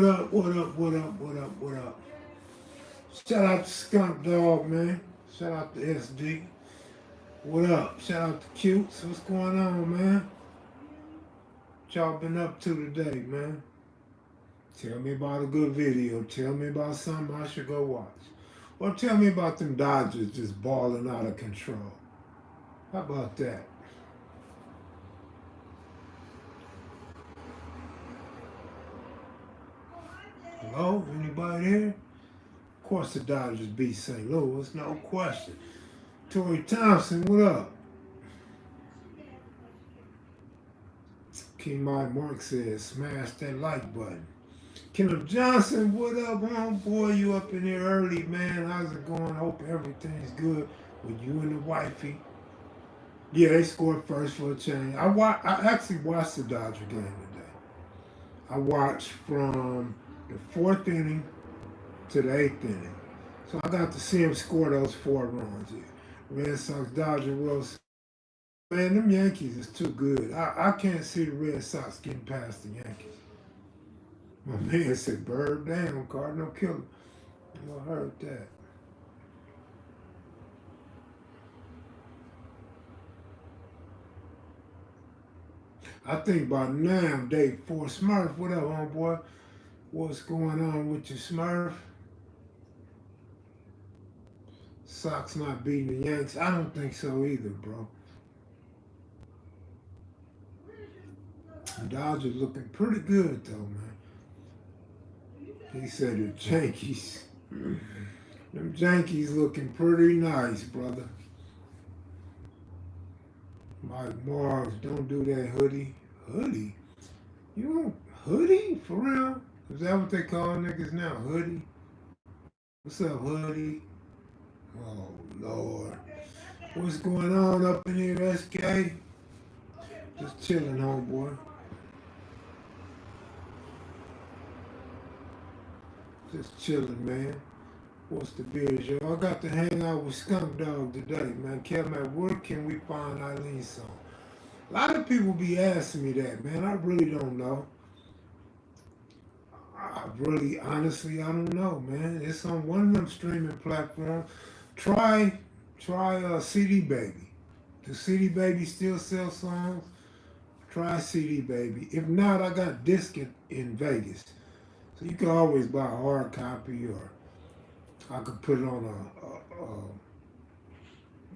What up, what up, what up, what up, what up? Shout out to Skunk Dog, man. Shout out to SD. What up? Shout out to Cutes. What's going on, man? What y'all been up to today, man? Tell me about a good video. Tell me about something I should go watch. Or tell me about them Dodgers just balling out of control. How about that? Hello? Anybody here? Of course the Dodgers beat St. Louis, no question. Torrey Thompson, what up? King Mike Mark says, smash that like button. Kenneth Johnson, what up, homeboy? You up in here early, man. How's it going? Hope everything's good with you and the wifey. Yeah, they scored first for a change. I actually watched the Dodger game today. I watched from the fourth inning to the eighth inning. So I got to see him score those 4 runs here. Red Sox, Dodger, Wilson. Man, them Yankees is too good. I can't see the Red Sox getting past the Yankees. My man said, bird down, Cardinal killer. I heard that. I think by now, day 4, Smurf, what up, homeboy? What's going on with your Smurf? Sox not beating the Yanks? I don't think so either, bro. Dodgers looking pretty good, though, man. He said the Yankees. Them Yankees looking pretty nice, brother. Mike Marks, don't do that hoodie. Hoodie? You want hoodie? For real? Is that what they call niggas now? Hoodie? What's up, hoodie? Oh, Lord. What's going on up in here, SK? Just chilling, homeboy. Just chilling, man. What's the biz, yo? I got to hang out with Skunk Dog today, man. Kevin, where can we find Eileen's song? A lot of people be asking me that, man. I really don't know. Honestly, I don't know, man. It's on one of them streaming platforms. Try CD Baby. Does CD Baby still sell songs? Try CD Baby. If not, I got Disc in Vegas. So you can always buy a hard copy, or I could put it on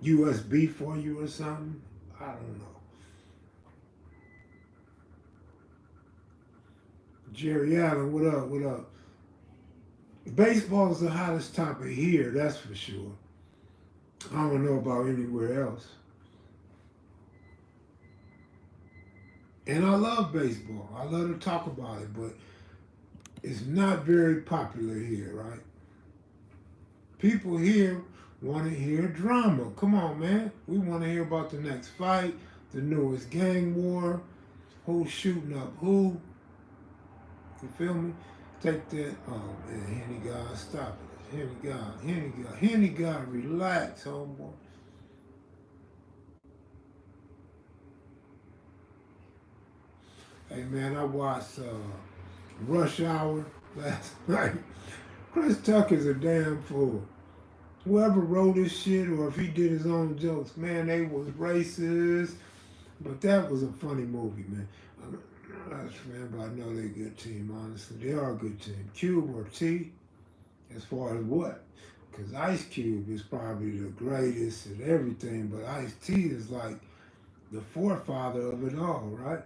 a USB for you or something. I don't know. Jerry Allen, what up, what up? Baseball is the hottest topic here, that's for sure. I don't know about anywhere else. And I love baseball. I love to talk about it, but it's not very popular here, right? People here want to hear drama. Come on, man. We want to hear about the next fight, the newest gang war, who's shooting up who. You feel me? Take that. Oh, man, Henny God, stop it. Henny God, relax, homeboy. Hey, man, I watched Rush Hour last night. Chris Tucker's a damn fool. Whoever wrote this shit, or if he did his own jokes, man, they was racist. But that was a funny movie, man. But I know they're a good team, honestly. They are a good team. Cube or T, as far as what? Because Ice Cube is probably the greatest at everything, but Ice T is like the forefather of it all, right?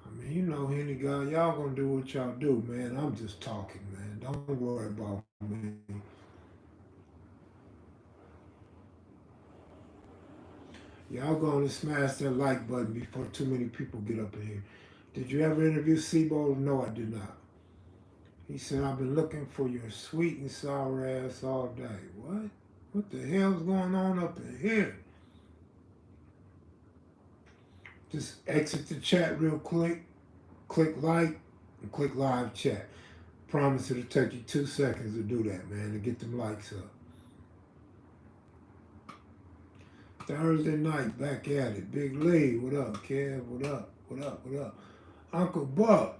I mean, you know, Henny God, y'all gonna do what y'all do, man. I'm just talking, man. Don't worry about me. Y'all going to smash that like button before too many people get up in here. Did you ever interview Sebo? No, I did not. He said, I've been looking for your sweet and sour ass all day. What? What the hell's going on up in here? Just exit the chat real quick. Click like and click live chat. Promise it'll take you 2 seconds to do that, man, to get them likes up. Thursday night, back at it. Big Lee, what up, Kev? What up? What up? What up? Uncle Buck.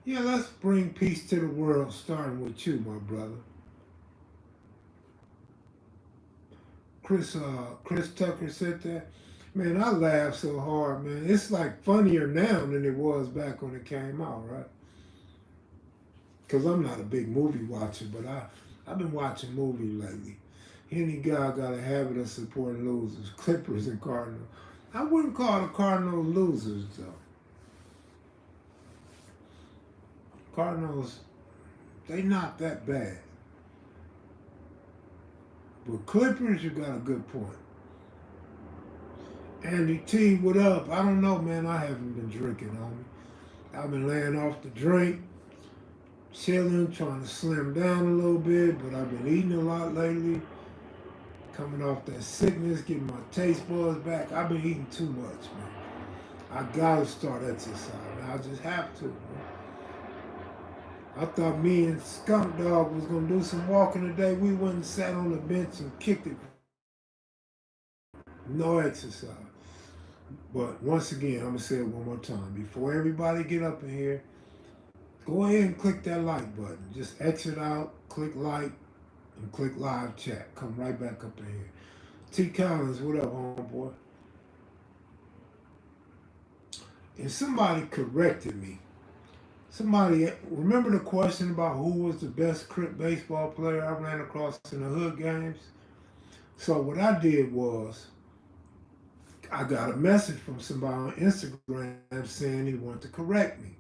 Yeah, let's bring peace to the world, starting with you, my brother. Chris Tucker said that. Man, I laughed so hard, man. It's like funnier now than it was back when it came out, right? Because I'm not a big movie watcher, but I've been watching movies lately. Any guy got a habit of supporting losers, Clippers and Cardinals. I wouldn't call the Cardinals losers though. Cardinals, they not that bad. But Clippers, you got a good point. Andy T, what up? I don't know, man. I haven't been drinking, homie. I've been laying off the drink, chilling, trying to slim down a little bit, but I've been eating a lot lately. Coming off that sickness, getting my taste buds back. I've been eating too much, man. I gotta start exercising. I just have to, man. I thought me and Skunk Dog was gonna do some walking today. We went and sat on the bench and kicked it. No exercise. But once again, I'm gonna say it one more time. Before everybody get up in here, go ahead and click that like button. Just exit out, click like, and click live chat. Come right back up in here. T Collins, what up, homeboy? And somebody corrected me. Somebody, remember the question about who was the best Crip baseball player I ran across in the hood games? So what I did was, I got a message from somebody on Instagram saying he wanted to correct me.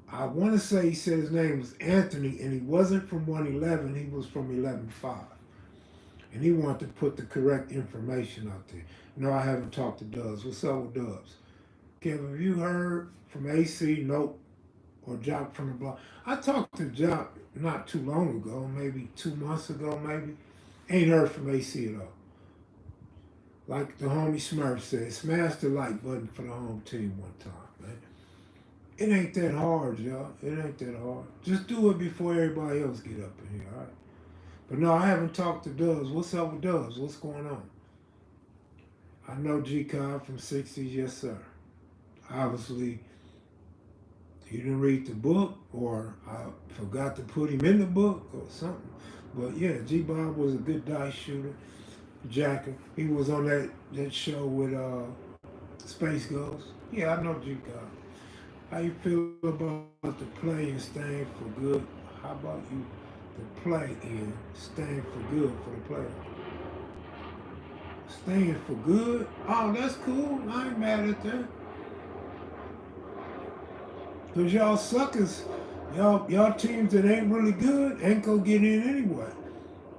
I want to say he said his name was Anthony, and he wasn't from 111, he was from 11.5. And he wanted to put the correct information out there. No, I haven't talked to Dubs. What's up with Dubs? Kevin, have you heard from AC? Nope. Or Jock from the block? I talked to Jock not too long ago, maybe 2 months ago, maybe. Ain't heard from AC at all. Like the homie Smurf said, smash the like button for the home team one time, man. It ain't that hard, y'all. It ain't that hard. Just do it before everybody else get up in here, all right? But no, I haven't talked to Dubs. What's up with Dubs? What's going on? I know G Cobb from 60s, yes sir. Obviously, he didn't read the book, or I forgot to put him in the book, or something. But yeah, G Bob was a good dice shooter. Jacker. He was on that show with Space Ghost. Yeah, I know G Cobb. How you feel about the play and staying for good? How about you, the play and staying for good for the playoffs? Staying for good? Oh, that's cool. I ain't mad at that. Because y'all suckers, y'all teams that ain't really good ain't gonna get in anyway.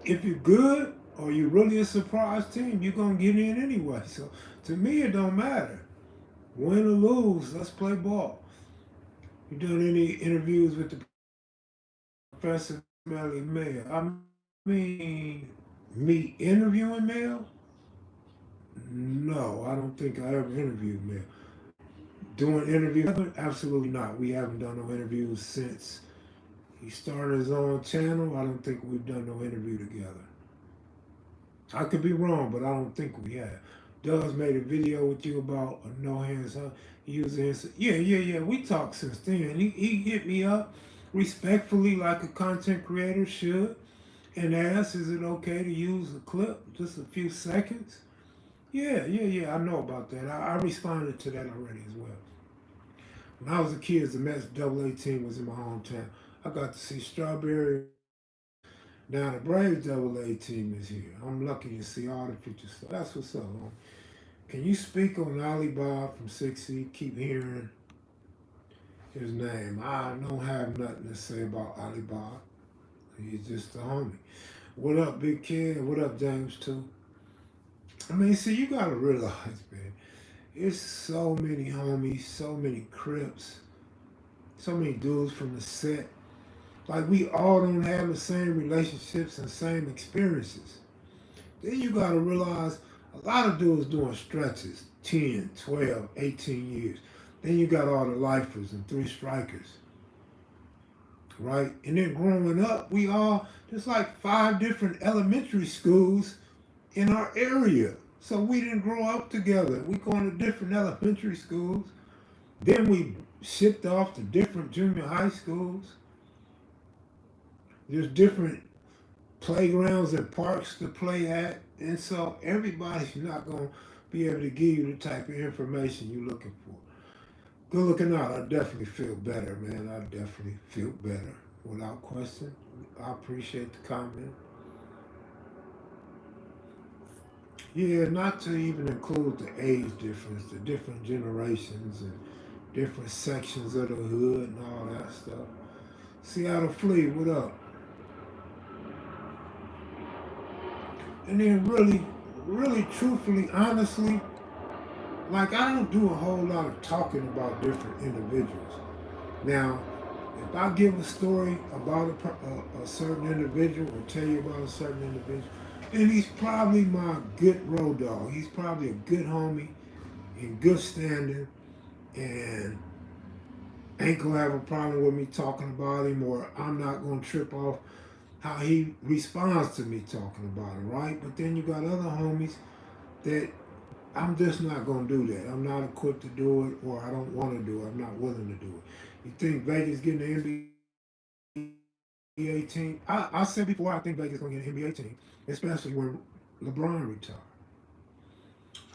If you're good or you're really a surprise team, you're gonna get in anyway. So to me, it don't matter. Win or lose, let's play ball. You done any interviews with the Professor Melly Mail? I mean, me interviewing Mail? No, I don't think I ever interviewed Mail. Doing interviews? Absolutely not. We haven't done no interviews since he started his own channel. I don't think we've done no interview together. I could be wrong, but I don't think we have. Doug's made a video with you about a no hands on. He was answer. Yeah. We talked since then. He hit me up respectfully, like a content creator should, and asked, "Is it okay to use a clip, just a few seconds?" Yeah. I know about that. I responded to that already as well. When I was a kid, the Mets AA team was in my hometown. I got to see Strawberry. Now the Braves AA team is here. I'm lucky to see all the future stuff. That's what's up, homie. Can you speak on Alibaba from 6C? Keep hearing his name. I don't have nothing to say about Alibaba. He's just a homie. What up, Big Kid? What up, James, too? I mean, see, you gotta realize, man, it's so many homies, so many Crips, so many dudes from the set. Like, we all don't have the same relationships and same experiences. Then you gotta realize a lot of dudes doing stretches, 10, 12, 18 years. Then you got all the lifers and 3 strikers, right? And then growing up, we all, just like 5 different elementary schools in our area. So we didn't grow up together. We going to different elementary schools. Then we shipped off to different junior high schools. There's different playgrounds and parks to play at. And so everybody's not going to be able to give you the type of information you're looking for. Good looking out. I definitely feel better, man. I definitely feel better. Without question. I appreciate the comment. Yeah, not to even include the age difference, the different generations and different sections of the hood and all that stuff. Seattle Flea, what up? And then really truthfully, honestly, like I don't do a whole lot of talking about different individuals. Now, if I give a story about a certain individual or tell you about a certain individual, then he's probably my good road dog. He's probably a good homie in good standing and ain't gonna have a problem with me talking about him, or I'm not gonna trip off how he responds to me talking about him, right? But then you got other homies that I'm just not gonna do that. I'm not equipped to do it, or I don't want to do it. I'm not willing to do it. You think Vegas getting the NBA team? I said before I think Vegas gonna get an NBA team, especially when LeBron retired.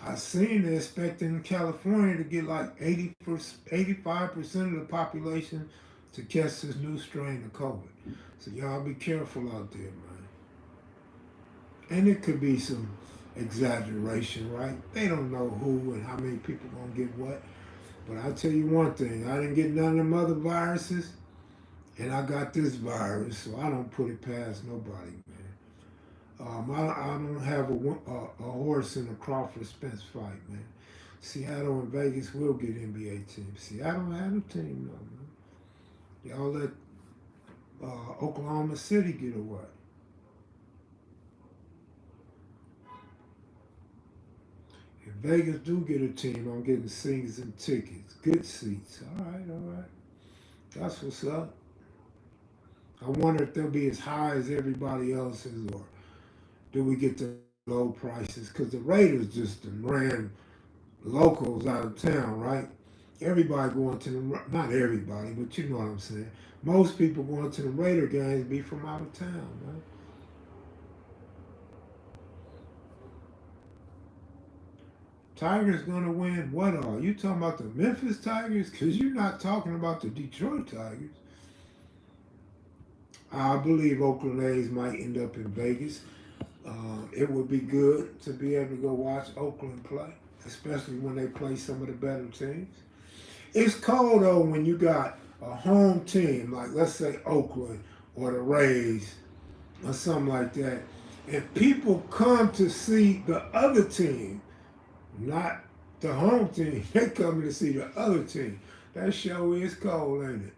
I seen they're expecting California to get like 85% of the population to catch this new strain of COVID. So y'all be careful out there, man. And it could be some exaggeration, right? They don't know who and how many people gonna get what. But I'll tell you one thing, I didn't get none of them other viruses, and I got this virus, so I don't put it past nobody, man. I don't have a horse in a Crawford Spence fight, man. Seattle and Vegas will get NBA teams. Seattle had a team, though, man. Y'all let Oklahoma City get away. If Vegas do get a team, I'm getting season tickets, good seats. All right, all right. That's what's up. I wonder if they'll be as high as everybody else's, or do we get the low prices? Because the Raiders just ran locals out of town, right? Everybody going to the, not everybody, but you know what I'm saying. Most people going to the Raider games be from out of town, man. Tigers gonna win what all? You talking about the Memphis Tigers? Because you're not talking about the Detroit Tigers. I believe Oakland A's might end up in Vegas. It would be good to be able to go watch Oakland play, especially when they play some of the better teams. It's cold though when you got a home team, like let's say Oakland or the Rays or something like that, and people come to see the other team, not the home team. They coming to see the other team. That show is cold, ain't it?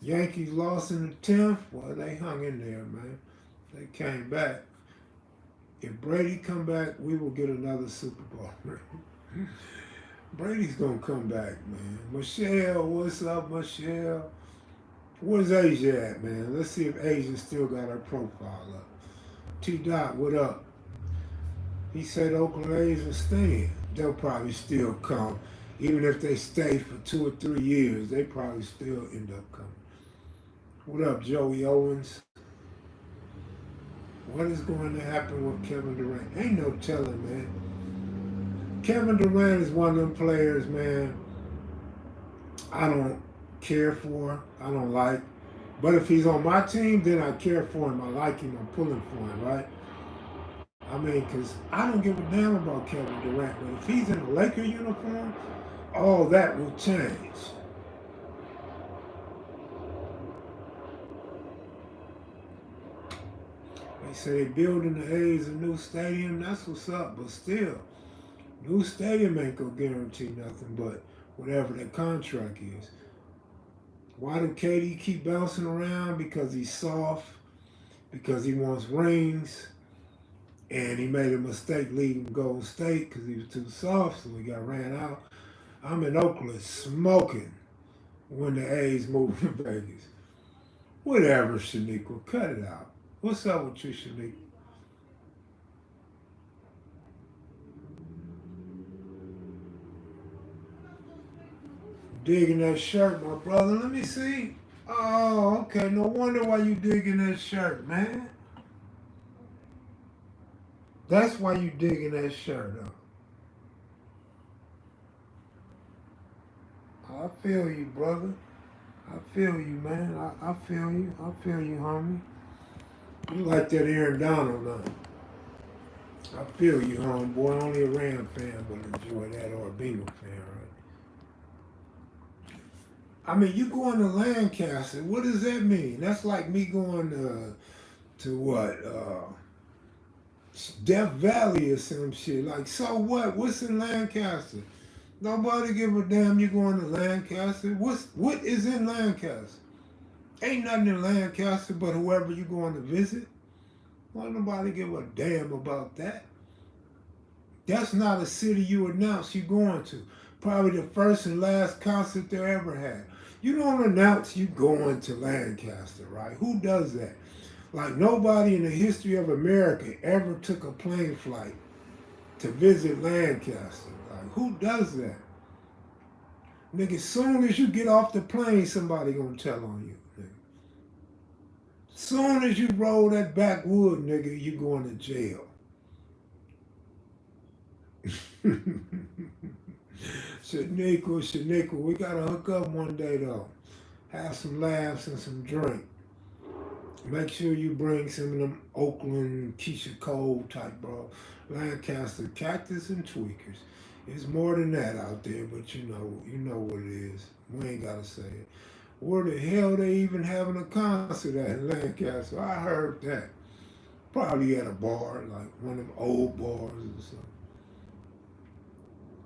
Yankees lost in the 10th. Well, they hung in there, man. They came back. If Brady come back, we will get another Super Bowl. Brady's gonna come back, man. Michelle, what's up, Michelle? Where's Asia at, man? Let's see if Asia still got her profile up. T Dot, what up? He said Oakland A's are staying. They'll probably still come. Even if they stay for 2 or 3 years, they probably still end up coming. What up, Joey Owens? What is going to happen with Kevin Durant? Ain't no telling, man. Kevin Durant is one of them players, man, I don't care for, I don't like. But if he's on my team, then I care for him. I like him. I'm pulling for him, right? I mean, because I don't give a damn about Kevin Durant. But if he's in a Laker uniform, all that will change. They say they're building the A's a new stadium. That's what's up. But still, new stadium ain't going to guarantee nothing but whatever their contract is. Why do KD keep bouncing around? Because he's soft, because he wants rings, and he made a mistake leaving Golden State because he was too soft, so he got ran out. I'm in Oakland smoking when the A's move to Vegas. Whatever, Shaniqua, cut it out. What's up with you, Shaniqua? Digging that shirt, my brother. Let me see. Oh, okay. No wonder why you digging that shirt, man. That's why you digging that shirt up. I feel you, brother. I feel you, man. I feel you. I feel you, homie. You like that Aaron Donald, huh? I feel you, homeboy. Only a Ram fan would enjoy that, or a Beagle fan, right? I mean, you going to Lancaster. What does that mean? That's like me going to what? Death Valley or some shit. Like, so what? What's in Lancaster? Nobody give a damn you going to Lancaster. What is in Lancaster? Ain't nothing in Lancaster but whoever you going to visit. Why nobody give a damn about that? That's not a city you announce you going to. Probably the first and last concert they ever had. You don't announce you going to Lancaster, right? Who does that? Like nobody in the history of America ever took a plane flight to visit Lancaster. Like who does that? Nigga, as soon as you get off the plane, somebody gonna tell on you. Nigga. Soon as you roll that backwood, nigga, you going to jail. Shaniqua, we gotta hook up one day though. Have some laughs and some drink. Make sure you bring some of them Oakland, Keisha Cole type, bro. Lancaster, Cactus and Tweakers. It's more than that out there, but you know what it is. We ain't gotta say it. Where the hell they even having a concert at in Lancaster? I heard that. Probably at a bar, like one of them old bars or something.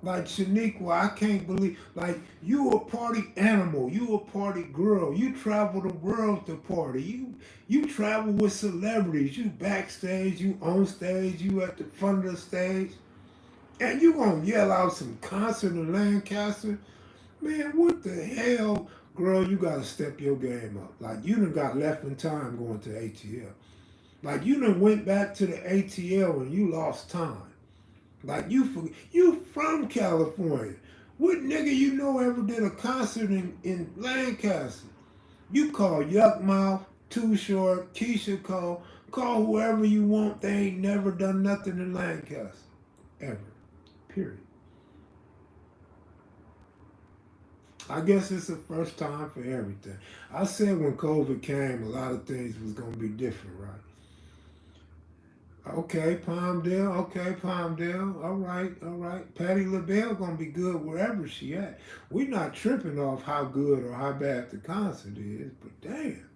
Like Shaniqua, I can't believe, like, you a party animal, you a party girl, you travel the world to party, you travel with celebrities, you backstage, you on stage, you at the front of the stage, and you gonna yell out some concert in Lancaster? Man, what the hell, girl, you gotta step your game up. Like, you done got left in time going to ATL. Like, you done went back to the ATL and you lost time. Like you from California. What nigga you know ever did a concert in Lancaster? You call Yuck Mouth, Too Short, Keisha call whoever you want. They ain't never done nothing in Lancaster. Ever. Period. I guess it's the first time for everything. I said when COVID came, a lot of things was gonna be different, right? Okay, Palmdale. Okay, Palmdale. All right, all right. Patti LaBelle gonna be good wherever she at. We not tripping off how good or how bad the concert is, but damn.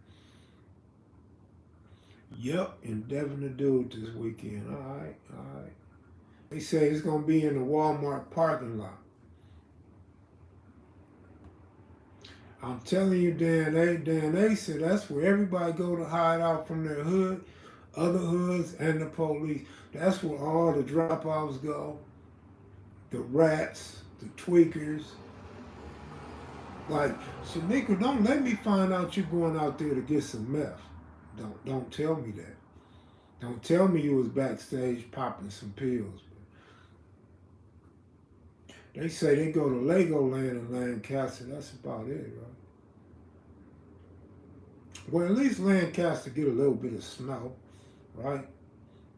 Yep, and Devin the Dude this weekend. All right, all right. They say it's gonna be in the Walmart parking lot. I'm telling you, Dan, they said that's where everybody go to hide out from their hood, other hoods, and the police. That's where all the drop-offs go. The rats, the tweakers. Like, Shanika, don't let me find out you going out there to get some meth. Don't tell me that. Don't tell me you was backstage popping some pills. They say they go to Legoland in Lancaster. That's about it, right? Well, at least Lancaster get a little bit of snow, right?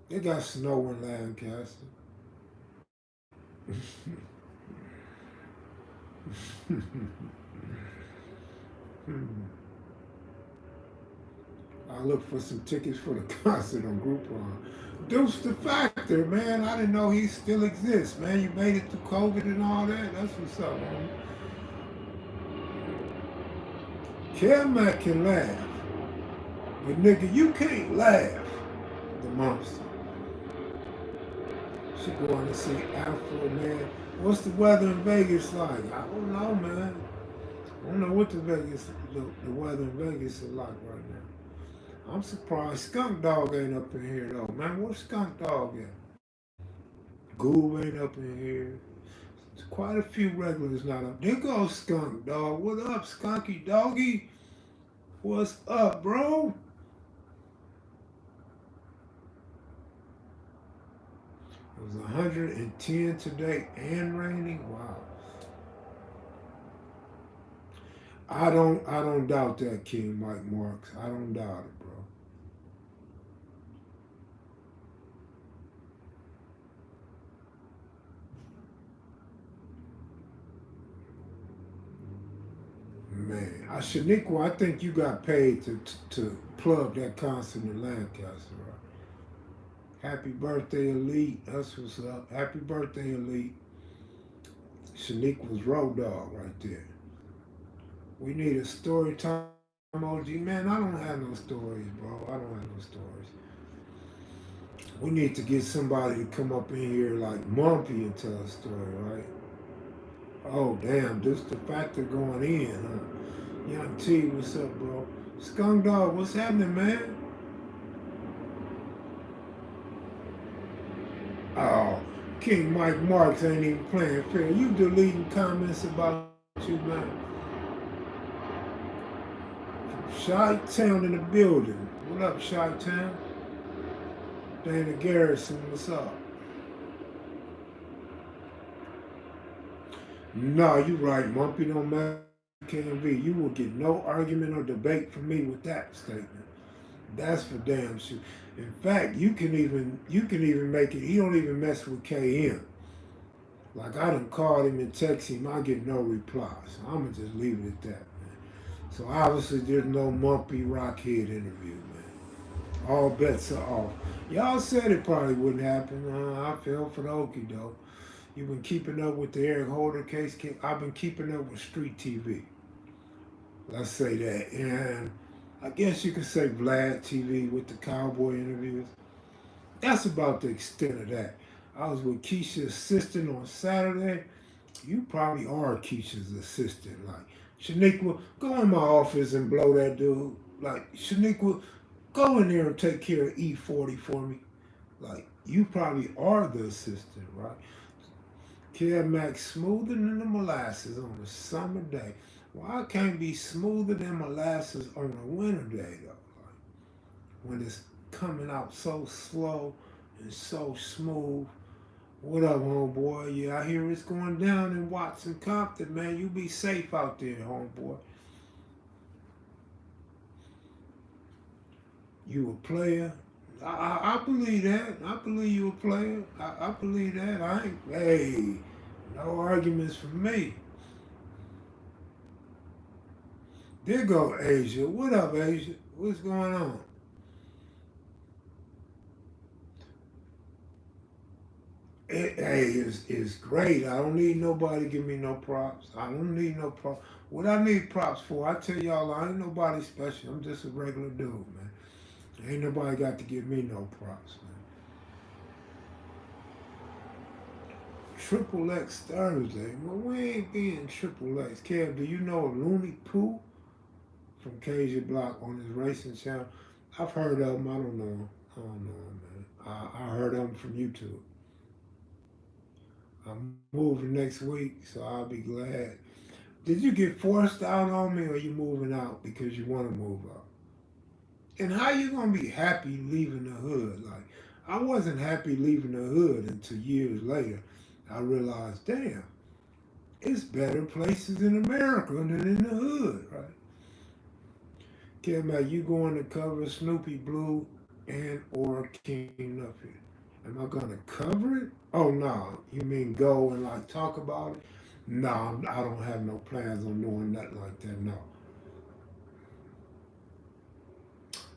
They got snow in Lancaster. I look for some tickets for the concert on Groupon. Deuce the Factor, man. I didn't know he still exists, man. You made it through COVID and all that. That's what's up, man. Kevmac can laugh, but nigga, you can't laugh. The monster. She going to see Afro, man. What's the weather in Vegas like? I don't know, man. I don't know what the weather in Vegas is like right now. I'm surprised Skunk Dog ain't up in here though, man. Where's Skunk Dog at? Goob ain't up in here. There's quite a few regulars not up. There goes Skunk Dog. What up, Skunky Doggy? What's up, bro? It was 110 today and raining. Wow. I don't doubt that, King Mike Marks. I don't doubt it, bro. Man, Shaniqua, I think you got paid to plug that concert in Lancaster, right? Happy birthday, Elite. That's what's up. Happy birthday, Elite. Shaniqua's road dog right there. We need a story time OG. Man, I don't have no stories, bro. I don't have no stories. We need to get somebody to come up in here like Mumpy and tell a story, right? Oh, damn, this the factor going in, huh? Young T, what's up, bro? Skunk Dog, what's happening, man? Oh, King Mike Marks ain't even playing fair. You deleting comments about you, man. Shy Town in the building. What up, Shy Town? Dana Garrison, what's up? No, you right, Mumpy don't matter. KMV, you will get no argument or debate from me with that statement. That's for damn sure. In fact, you can even make it. He don't even mess with KM. Like I done called him and text him, I get no reply. So I'ma just leave it at that, man. So obviously there's no Mumpy Rockhead interview, man. All bets are off. Y'all said it probably wouldn't happen. I fell for the okie doke. You've been keeping up with the Eric Holder case. I've been keeping up with Street TV. Let's say that. And I guess you could say Vlad TV with the cowboy interviews. That's about the extent of that. I was with Keisha's assistant on Saturday. You probably are Keisha's assistant. Like, Shaniqua, go in my office and blow that dude. Like, Shaniqua, go in there and take care of E40 for me. Like, you probably are the assistant, right? Kev smoother than the molasses on a summer day. Why well, can't be smoother than molasses on a winter day, though? Like, when it's coming out so slow and so smooth. What up, homeboy? Yeah, I hear it's going down in Watson Compton, man. You be safe out there, homeboy. You a player? I believe that. I believe you a player. I believe that. I ain't, hey, no arguments from me. There go Asia. What up, Asia? What's going on? Hey, it's great. I don't need nobody to give me no props. I don't need no props. What I need props for, I tell y'all, I ain't nobody special. I'm just a regular dude, man. Ain't nobody got to give me no props, man. Triple X Thursday. Well, we ain't being Triple X. Kev, do you know Looney Pooh from KJ Block on his racing channel? I've heard of him. I don't know him. I don't know him, man. I heard of him from YouTube. I'm moving next week, so I'll be glad. Did you get forced out on me, or you moving out because you want to move out? And how you gonna be happy leaving the hood? Like I wasn't happy leaving the hood until years later. I realized, damn, it's better places in America than in the hood, right? Kevin, you going to cover Snoopy Blue and or King Nuffy? Am I gonna cover it? Oh no, you mean go and like talk about it? No, I don't have no plans on doing nothing like that. No,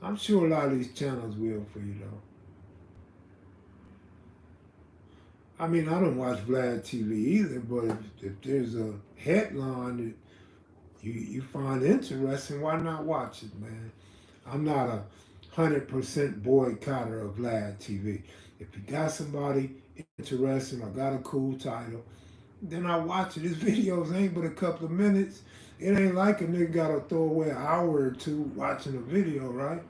I'm sure a lot of these channels will for you though. I mean, I don't watch Vlad TV either, but if there's a headline that you find interesting, why not watch it, man? I'm not 100% boycotter of Vlad TV. If you got somebody interesting or got a cool title, then I watch it. His videos ain't but a couple of minutes. It ain't like a nigga gotta throw away an hour or two watching a video, right?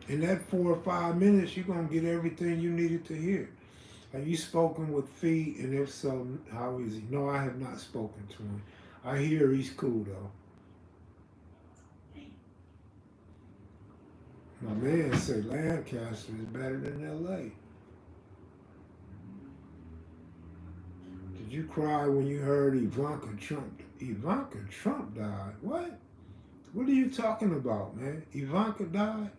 In that 4 or 5 minutes, you're gonna get everything you needed to hear. Have you spoken with Fee? And if so, how is he? No, I have not spoken to him. I hear he's cool though. My man said Lancaster is better than LA. Did Did you cry when you heard Ivanka Trump? Ivanka Trump died. What? What are you talking about, man? Ivanka died?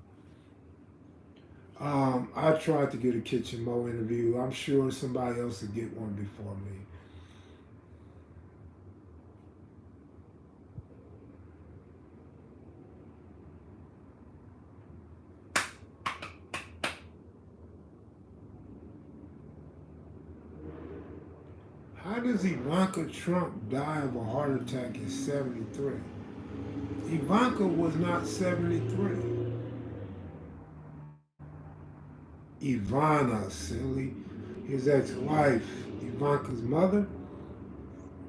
I tried to get a Kitchen Mo interview. I'm sure somebody else will get one before me. How does Ivanka Trump die of a heart attack at 73? Ivanka was not 73. Ivana, silly. His ex-wife, Ivanka's mother.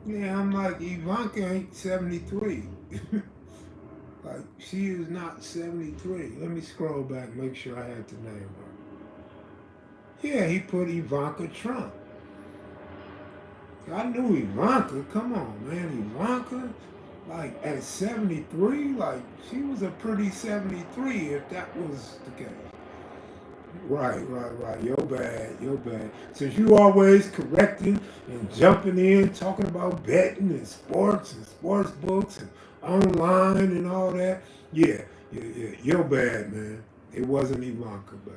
Yeah, I'm like, Ivanka ain't 73. Like, she is not 73. Let me scroll back, make sure I had the name right. Yeah, he put Ivanka Trump. I knew Ivanka. Come on, man. Ivanka, like, at 73, like, she was a pretty 73 if that was the case. Right. You're bad. You're bad. Since you always correcting and jumping in, talking about betting and sports books and online and all that, yeah. You're bad, man. It wasn't Ivanka bad.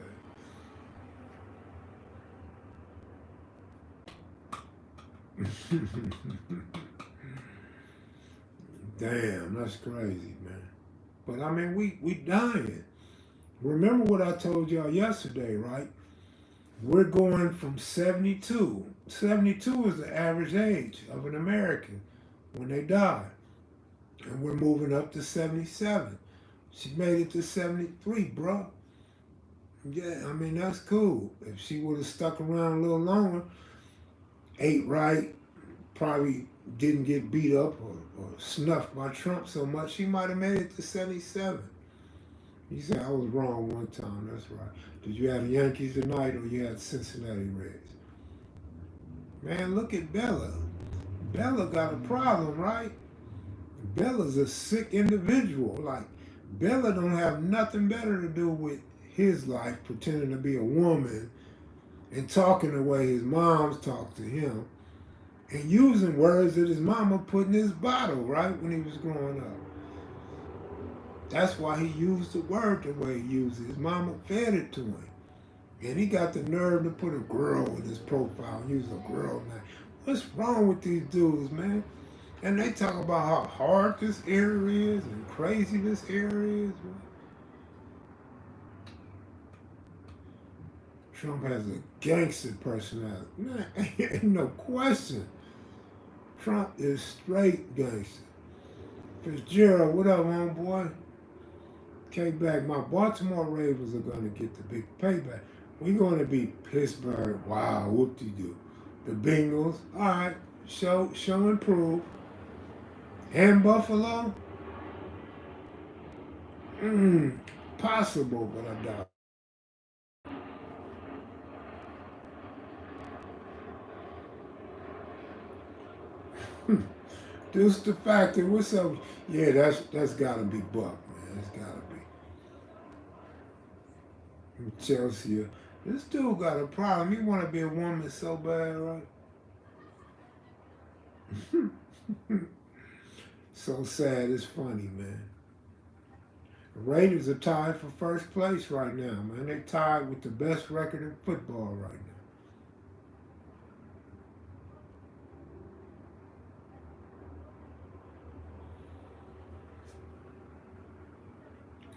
Damn, that's crazy, man. But I mean, we dying. Remember what I told y'all yesterday, right? We're going from 72. 72 is the average age of an American when they die. And we're moving up to 77. She made it to 73, bro. Yeah, I mean, that's cool. If she would have stuck around a little longer, ate right, probably didn't get beat up or snuffed by Trump so much, she might have made it to 77. You said I was wrong one time. That's right. Did you have the Yankees tonight or you had Cincinnati Reds? Man, look at Bella. Bella got a problem, right? Bella's a sick individual. Like, Bella don't have nothing better to do with his life pretending to be a woman and talking the way his mom's talked to him and using words that his mama put in his bottle, right, when he was growing up. That's why he used the word the way he used it. His mama fed it to him. And he got the nerve to put a girl in his profile and use a girl name. What's wrong with these dudes, man? And they talk about how hard this area is and crazy this area is. Man. Trump has a gangster personality. Man, ain't no question. Trump is straight gangster. Fitzgerald, what up, homeboy? K-back, my Baltimore Ravens are going to get the big payback. We're going to beat Pittsburgh. Wow, whoop-de-doo. The Bengals, all right, show and prove. And Buffalo, possible, but I doubt. Deuce the factor. What's up? Yeah, that's gotta be Buck, man. That's gotta be Chelsea. This dude got a problem. He want to be a woman so bad, right? So sad. It's funny, man. The Raiders are tied for first place right now, man. They tied with the best record in football right now.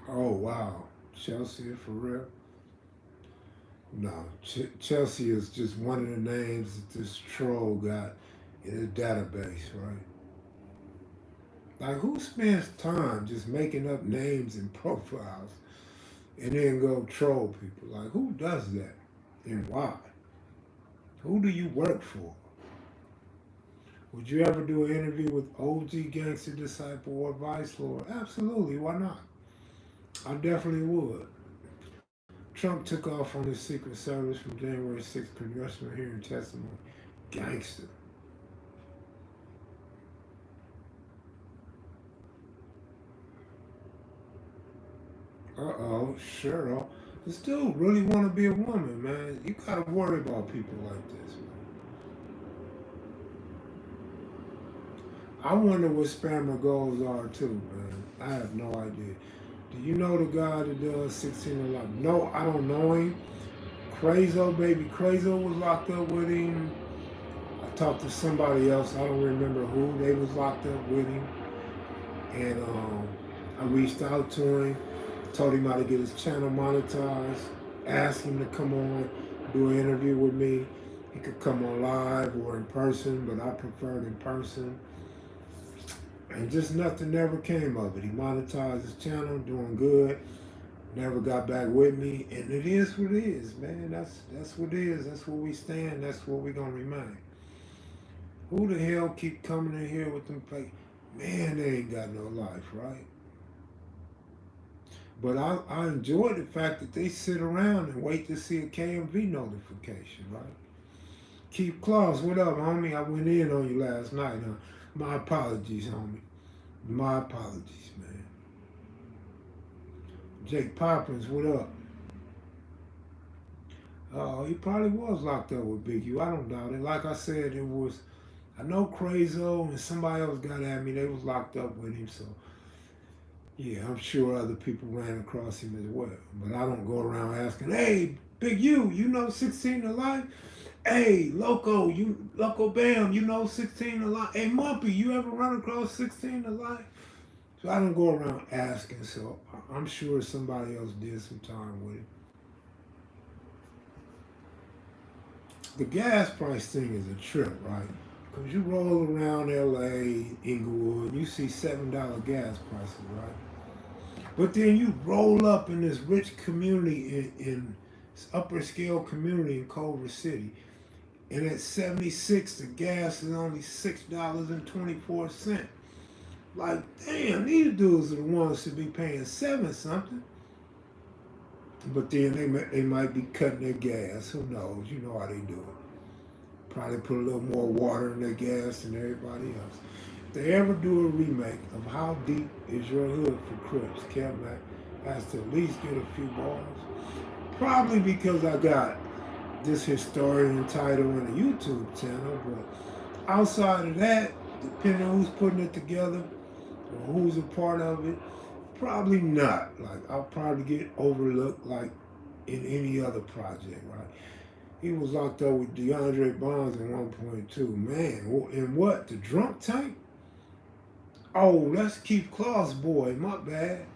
Oh wow, Chelsea for real? No, Chelsea is just one of the names that this troll got in his database, right? Like, who spends time just making up names and profiles and then go troll people? Like, who does that and why? Who do you work for? Would you ever do an interview with OG Gangster Disciple or Vice Lord? Absolutely, why not? I definitely would. Trump took off on his Secret Service from January 6th congressional hearing testimony. Gangster. Uh-oh, Cheryl. This dude really want to be a woman, man. You gotta worry about people like this, man. I wonder what spammer goals are too, man. I have no idea. Do you know the guy that does 16 to Life? No, I don't know him. Crazo, baby Crazo was locked up with him. I talked to somebody else, I don't remember who, they was locked up with him. And I reached out to him, told him how to get his channel monetized, asked him to come on, do an interview with me. He could come on live or in person, but I preferred in person. And just nothing never came of it. He monetized his channel, doing good, never got back with me. And it is what it is, man. That's what it is. That's where we stand. That's where we're going to remain. Who the hell keep coming in here with them fake? Man, they ain't got no life, right? But I enjoy the fact that they sit around and wait to see a KMV notification, right? Keith Claus, what up, homie? I went in on you last night, huh? My apologies, homie. My apologies, man. Jake Poppins, what up? Oh, he probably was locked up with Big U. I don't doubt it. Like I said, it was, I know Crazo and somebody else got at me. They was locked up with him, so yeah, I'm sure other people ran across him as well. But I don't go around asking, hey, Big U, you know 16 to Life? Hey, Loco Bam, you know 16 to Life? Hey, Mumpy, you ever run across 16 to Life? So I don't go around asking, so I'm sure somebody else did some time with it. The gas price thing is a trip, right? Because you roll around LA, Inglewood, you see $7 gas prices, right? But then you roll up in this rich community in this upper scale community in Culver City, and at 76, the gas is only $6.24. Like, damn, these dudes are the ones to be paying 7 something. But then they might be cutting their gas. Who knows? You know how they do it. Probably put a little more water in their gas than everybody else. If they ever do a remake of How Deep Is Your Hood for Crips, Kevmac has to at least get a few bars. Probably because I got this historian title and a YouTube channel, but outside of that, depending on who's putting it together or who's a part of it, probably not. Like, I'll probably get overlooked like in any other project, right? He was locked up with DeAndre Bonds in 1.2. Man, and what? The drunk tank? Oh, let's keep Claus boy. My bad.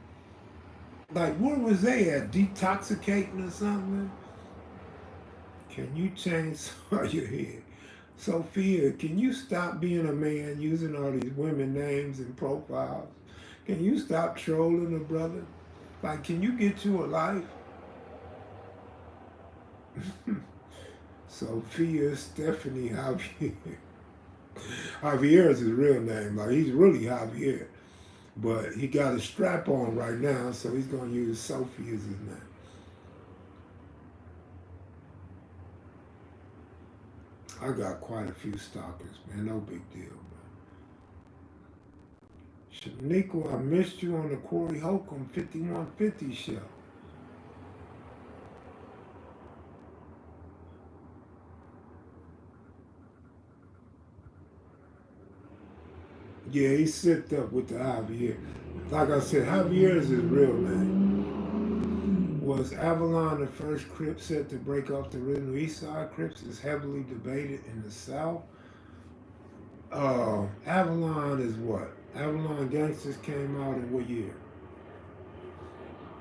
Like, where was they at? Detoxicating or something? Can you change your head? Sophia, can you stop being a man using all these women names and profiles? Can you stop trolling a brother? Like, can you get you a life? Sophia Stephanie Javier. Javier is his real name. Like, he's really Javier. But he got a strap on right now, so he's going to use Sophie as his name. I got quite a few stalkers, man. No big deal, man. Shaniqua, I missed you on the Corey Holcomb 5150 show. Yeah, he sipped up with the Javier. Like I said, Javier is his real name. Was Avalon the first Crip set to break off the original East Side Crips? Is heavily debated in the South. Avalon is what? Avalon Gangsters came out in what year?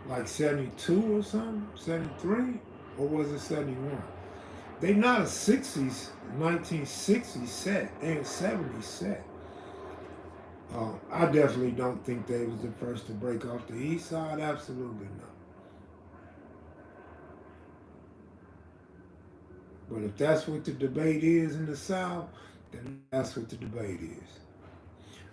Like 72 or something? 73? Or was it 71? They not a 60s, 1960s set. They a 70s set. I definitely don't think they was the first to break off the East Side. Absolutely not. But if that's what the debate is in the South, then that's what the debate is.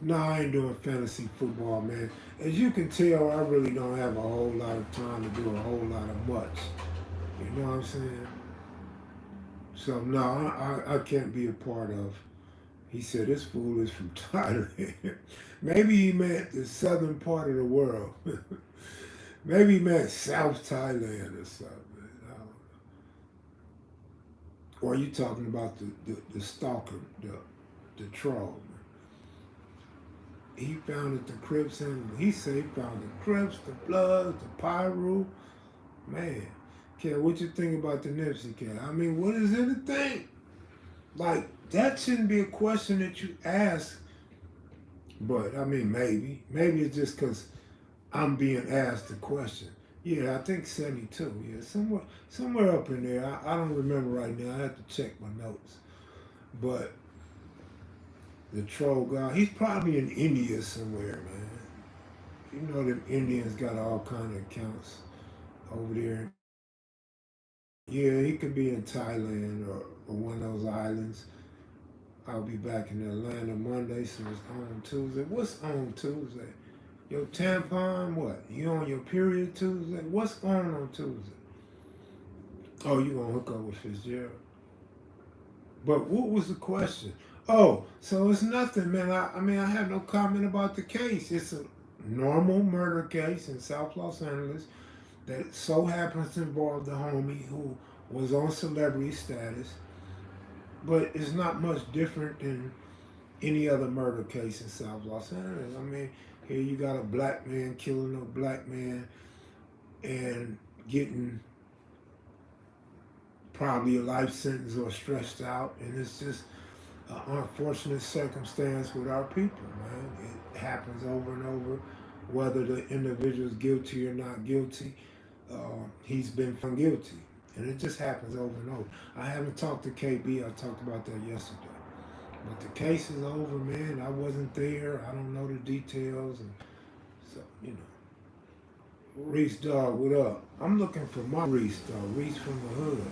No, I ain't doing fantasy football, man. As you can tell, I really don't have a whole lot of time to do a whole lot of much. You know what I'm saying? So, no, I can't be a part of. He said, this fool is from Thailand. Maybe he meant the southern part of the world. Maybe he meant South Thailand or something. Or are you talking about the stalker, the troll? he found the Crips, and he said he found the Crips, the Bloods, the Pyru. Man, Cat, what you think about the Nipsey Cat? I mean, what is it to think? Like, that shouldn't be a question that you ask. But I mean, maybe it's just because I'm being asked the question. Yeah, I think 72. Yeah, somewhere up in there. I don't remember right now. I have to check my notes. But the troll guy, he's probably in India somewhere, man. You know them Indians got all kind of accounts over there. Yeah, he could be in Thailand or one of those islands. I'll be back in Atlanta Monday, so it's on Tuesday. What's on Tuesday? Your tampon, what? You on your period Tuesday? What's on Tuesday? Oh, you gonna hook up with Fitzgerald? But what was the question? Oh, so it's nothing, man. I mean, I have no comment about the case. It's a normal murder case in South Los Angeles that so happens to involve the homie who was on celebrity status. But it's not much different than any other murder case in South Los Angeles. I mean, here you got a black man killing a black man and getting probably a life sentence or stressed out, and it's just an unfortunate circumstance with our people, man. It happens over and over, whether the individual is guilty or not guilty. He's been found guilty, and it just happens over and over. I haven't talked to KB. I talked about that yesterday. But the case is over, man. I wasn't there. I don't know the details, and so you know. Reese dog, what up? I'm looking for my Reese dog. Reese from the hood.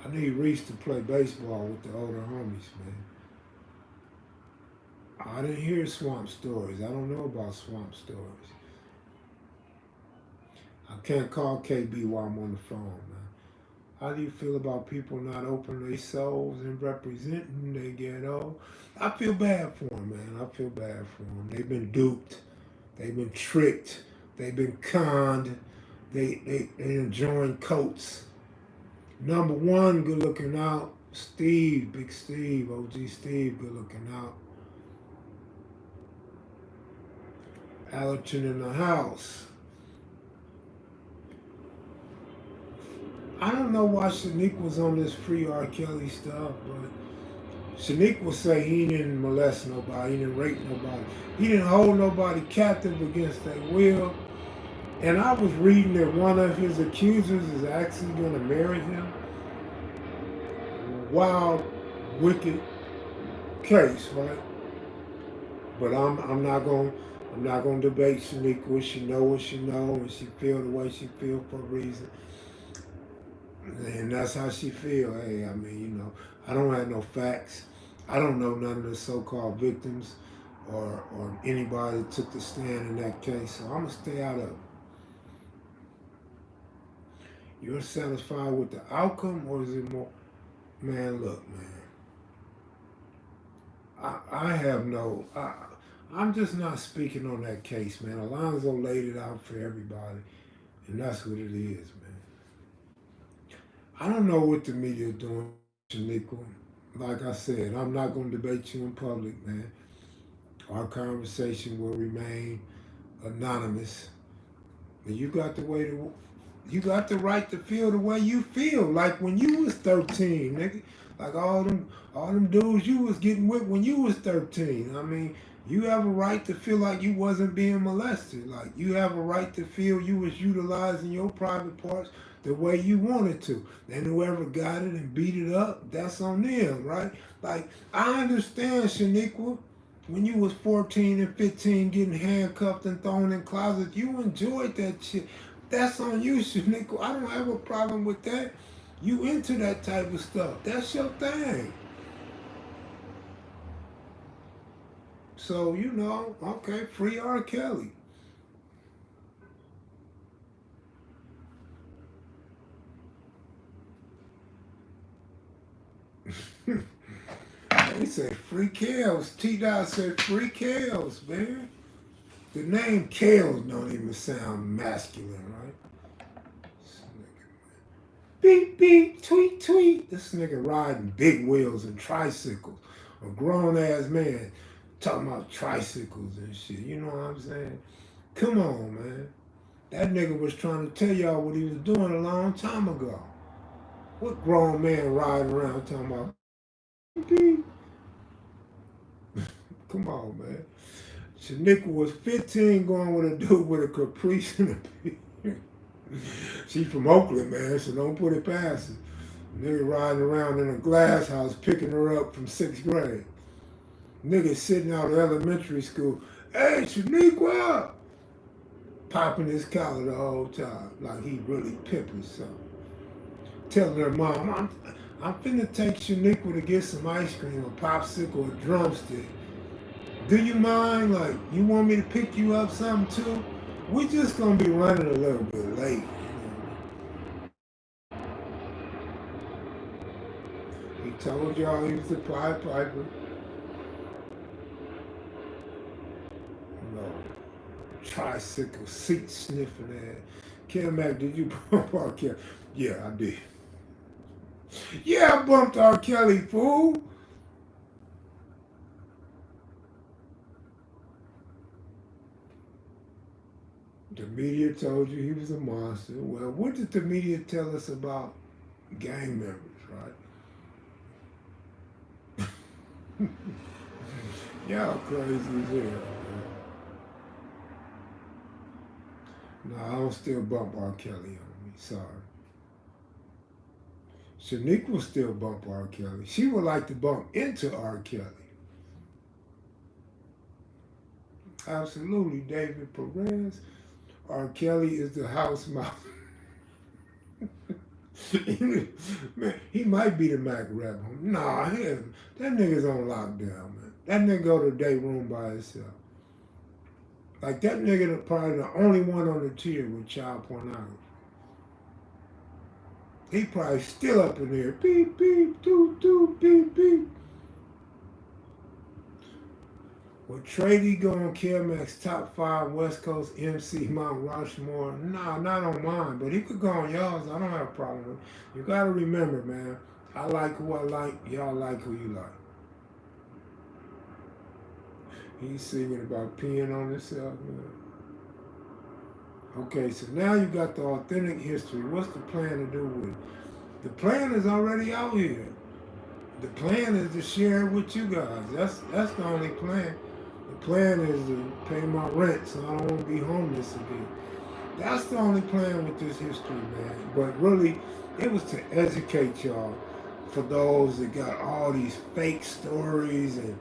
I need Reese to play baseball with the older homies, man. I didn't hear swamp stories. I don't know about swamp stories. I can't call KB while I'm on the phone, man. How do you feel about people not opening their souls and representing their ghetto? I feel bad for them, man. I feel bad for them. They've been duped. They've been tricked. They've been conned. They enjoying coats. Number one, good looking out. Steve, Big Steve, OG Steve, good looking out. Allerton in the house. I don't know why Shanique was on this free R. Kelly stuff, but Shanique will say he didn't molest nobody, he didn't rape nobody, he didn't hold nobody captive against their will. And I was reading that one of his accusers is actually going to marry him. Wild, wicked case, right? But I'm not gonna debate Shaniqua. She know what she know, and she feel the way she feel for a reason, and that's how she feel. Hey, I mean, you know, I don't have no facts. I don't know none of the so-called victims or anybody that took the stand in that case, so I'm gonna stay out of it. You're satisfied with the outcome, or is it more? Man, look, man. I have no. I'm just not speaking on that case, man. Alonzo laid it out for everybody, and that's what it is, man. I don't know what the media is doing, Shaniqua. Like I said, I'm not going to debate you in public, man. Our conversation will remain anonymous. And you got the right to feel the way you feel. Like when you was 13, nigga. Like all them dudes you was getting with when you was 13. I mean, you have a right to feel like you wasn't being molested. Like you have a right to feel you was utilizing your private parts the way you wanted to. And whoever got it and beat it up, that's on them, right? Like I understand, Shaniqua, when you was 14 and 15 getting handcuffed and thrown in closets, you enjoyed that shit. That's on you, Shaniqua. I don't have a problem with that. You into that type of stuff. That's your thing. So, you know, okay, free R. Kelly. They say free Kales. T-Dot said free Kales, man. The name Kales don't even sound masculine, right? Beep, beep, tweet, tweet. This nigga riding big wheels and tricycles. A grown ass man talking about tricycles and shit. You know what I'm saying? Come on, man. That nigga was trying to tell y'all what he was doing a long time ago. What grown man riding around talking about beep? Come on, man. Shaniqua was 15 going with a dude with a caprice and a beard. She's from Oakland, man, so don't put it past her. Nigga riding around in a glass house picking her up from 6th grade. Nigga sitting out of elementary school. Hey, Shaniqua! Popping his collar the whole time like he really pimping something. Telling her mom, I'm finna take Shaniqua to get some ice cream, a popsicle, a drumstick. Do you mind? Like, you want me to pick you up something too? We just gonna be running a little bit late. He told y'all he was the Pied Piper. No. Tricycle seat sniffing ass. Mac, did you bump R. Kelly? Yeah, I did. Yeah, I bumped R. Kelly, fool. The media told you he was a monster. Well, what did the media tell us about gang members, right? Y'all crazy as hell. No, I don't still bump R. Kelly on me. Sorry. Shanique will still bump R. Kelly. She would like to bump into R. Kelly. Absolutely, David Perez. R. Kelly is the house mouse. Man, he might be the Mac rapper. Nah, that nigga's on lockdown, man. That nigga go to the day room by himself. Like, that nigga probably the only one on the tier with child pornography. He probably still up in there. Beep, beep, doop, doop, beep, beep. Will Trady go on KMX top 5 West Coast MC Mount Rushmore? Nah, not on mine, but he could go on y'all's. I don't have a problem with it. You gotta remember, man, I like who I like, y'all like who you like. He's singing about peeing on himself, man. Okay, so now you got the authentic history. What's the plan to do with it? The plan is already out here. The plan is to share it with you guys. That's the only plan. The plan is to pay my rent so I don't want to be homeless again. That's the only plan with this history, man. But really, it was to educate y'all for those that got all these fake stories and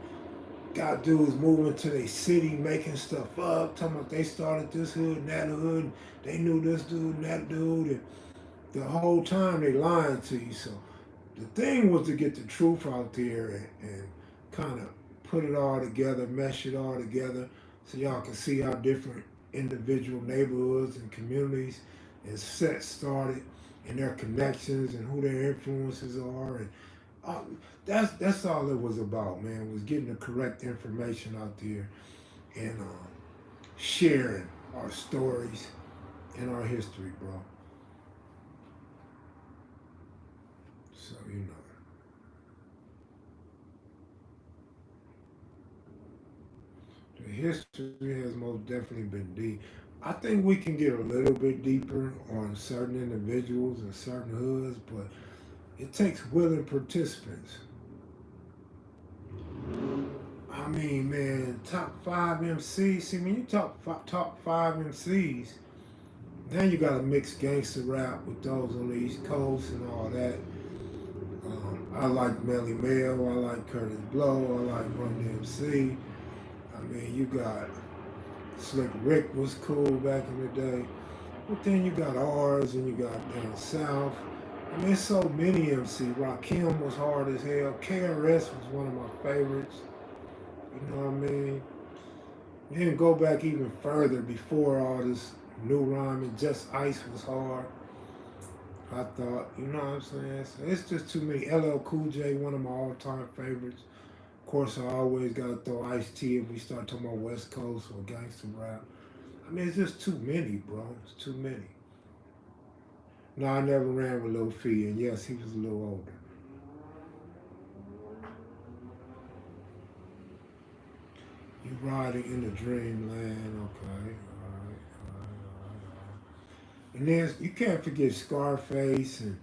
got dudes moving to their city making stuff up, talking about they started this hood and that hood, and they knew this dude and that dude, and the whole time they lying to you. So the thing was to get the truth out there and kind of put it all together, mesh it all together, so y'all can see how different individual neighborhoods and communities and sets started and their connections and who their influences are. And that's all it was about, man, was getting the correct information out there and sharing our stories and our history, bro. So, you know. The history has most definitely been deep. I think we can get a little bit deeper on certain individuals and certain hoods, but it takes willing participants. I mean, man, top 5 MCs. See, when you talk top 5 MCs, now you got to mix gangster rap with those on the East Coast and all that. I like Melly Mel, I like Curtis Blow, I like Run DMC. I mean, you got Slick Rick was cool back in the day. But then you got ours and you got down south. I mean, there's so many MC. Rakim was hard as hell. KRS was one of my favorites. You know what I mean? Then go back even further before all this new rhyming. Just Ice was hard. I thought, you know what I'm saying? So it's just too many. LL Cool J, one of my all-time favorites. Of course, I always gotta throw Ice-T if we start talking about West Coast or gangster rap. I mean, it's just too many, bro. It's too many. No, I never ran with Lil Fee, and yes, he was a little older. You riding in the dreamland, okay. All right. And then you can't forget Scarface and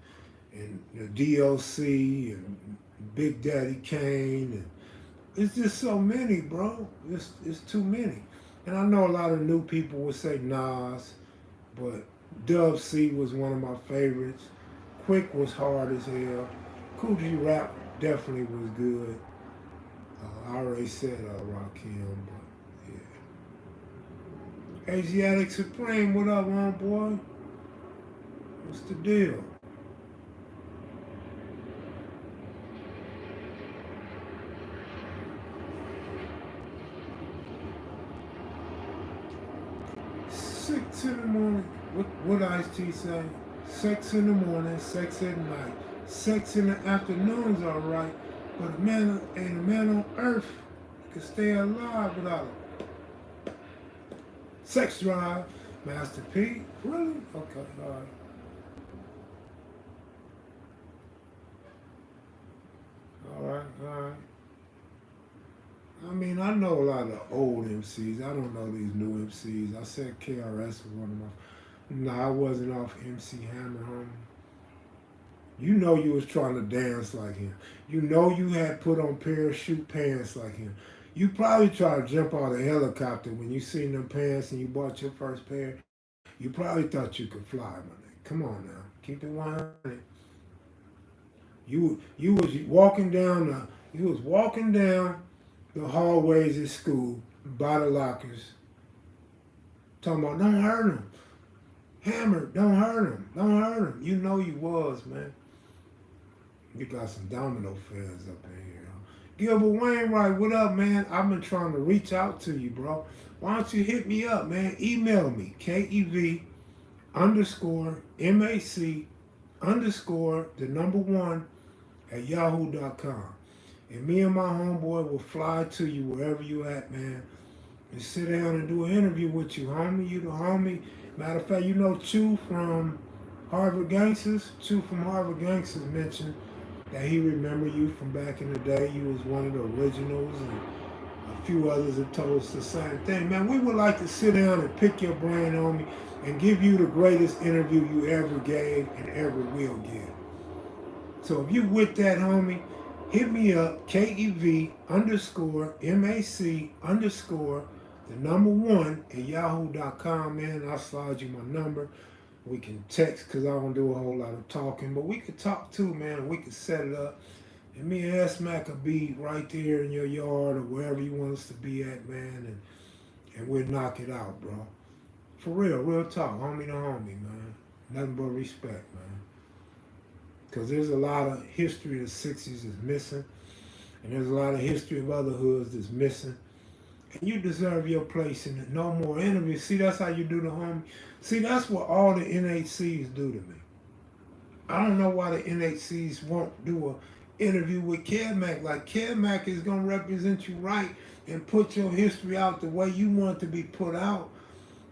the DOC and Big Daddy Kane and it's just so many, bro. It's too many. And I know a lot of new people would say Nas, but Dub C was one of my favorites. Quick was hard as hell. Cool G Rap definitely was good. I already said Rakim, but yeah. Asiatic Supreme, what up, homeboy? What's the deal? Six in the morning. What Ice T say? Sex in the morning, sex at night. Sex in the afternoon's alright, but a man ain't a man on earth can stay alive without it. Sex drive, Master P. Really? Okay, alright. Alright, alright. I mean, I know a lot of old MCs. I don't know these new MCs. I said KRS was one of my. No, I wasn't off MC Hammer, homie. You know you was trying to dance like him. You know you had put on parachute pants like him. You probably tried to jump out of a helicopter when you seen them pants and you bought your first pair. You probably thought you could fly, my nigga. Come on now, keep it 100. You was walking down the hallways at school by the lockers, talking about don't hurt him, Hammer, don't hurt him, don't hurt him. You know you was, man. You got some Domino fans up in here. Gilbert Wainwright, what up, man? I've been trying to reach out to you, bro. Why don't you hit me up, man? Email me, KEV underscore MAC underscore the number one at yahoo.com. And me and my homeboy will fly to you wherever you at, man. And sit down and do an interview with you, homie. You the homie. Matter of fact, you know Chew from Harvard Gangsters? Chew from Harvard Gangsters mentioned that he remember you from back in the day. You was one of the originals, and a few others have told us the same thing. Man, we would like to sit down and pick your brain on me and give you the greatest interview you ever gave and ever will give. So if you with that, homie, hit me up, KEV underscore MAC underscore the number one at yahoo.com, man. I'll slide you my number. We can text because I don't do a whole lot of talking, but we could talk too, man, and we could set it up. And me and S-Mac could be right there in your yard or wherever you want us to be at, man, and we'll knock it out, bro. For real talk, homie to homie, man. Nothing but respect, man. Because there's a lot of history of the 60s that's missing, and there's a lot of history of other hoods that's missing. And you deserve your place in it. No more interviews. See, that's how you do the homie. See, that's what all the NHCs do to me. I don't know why the NHCs won't do an interview with KevMac. Like, KevMac is going to represent you right and put your history out the way you want it to be put out,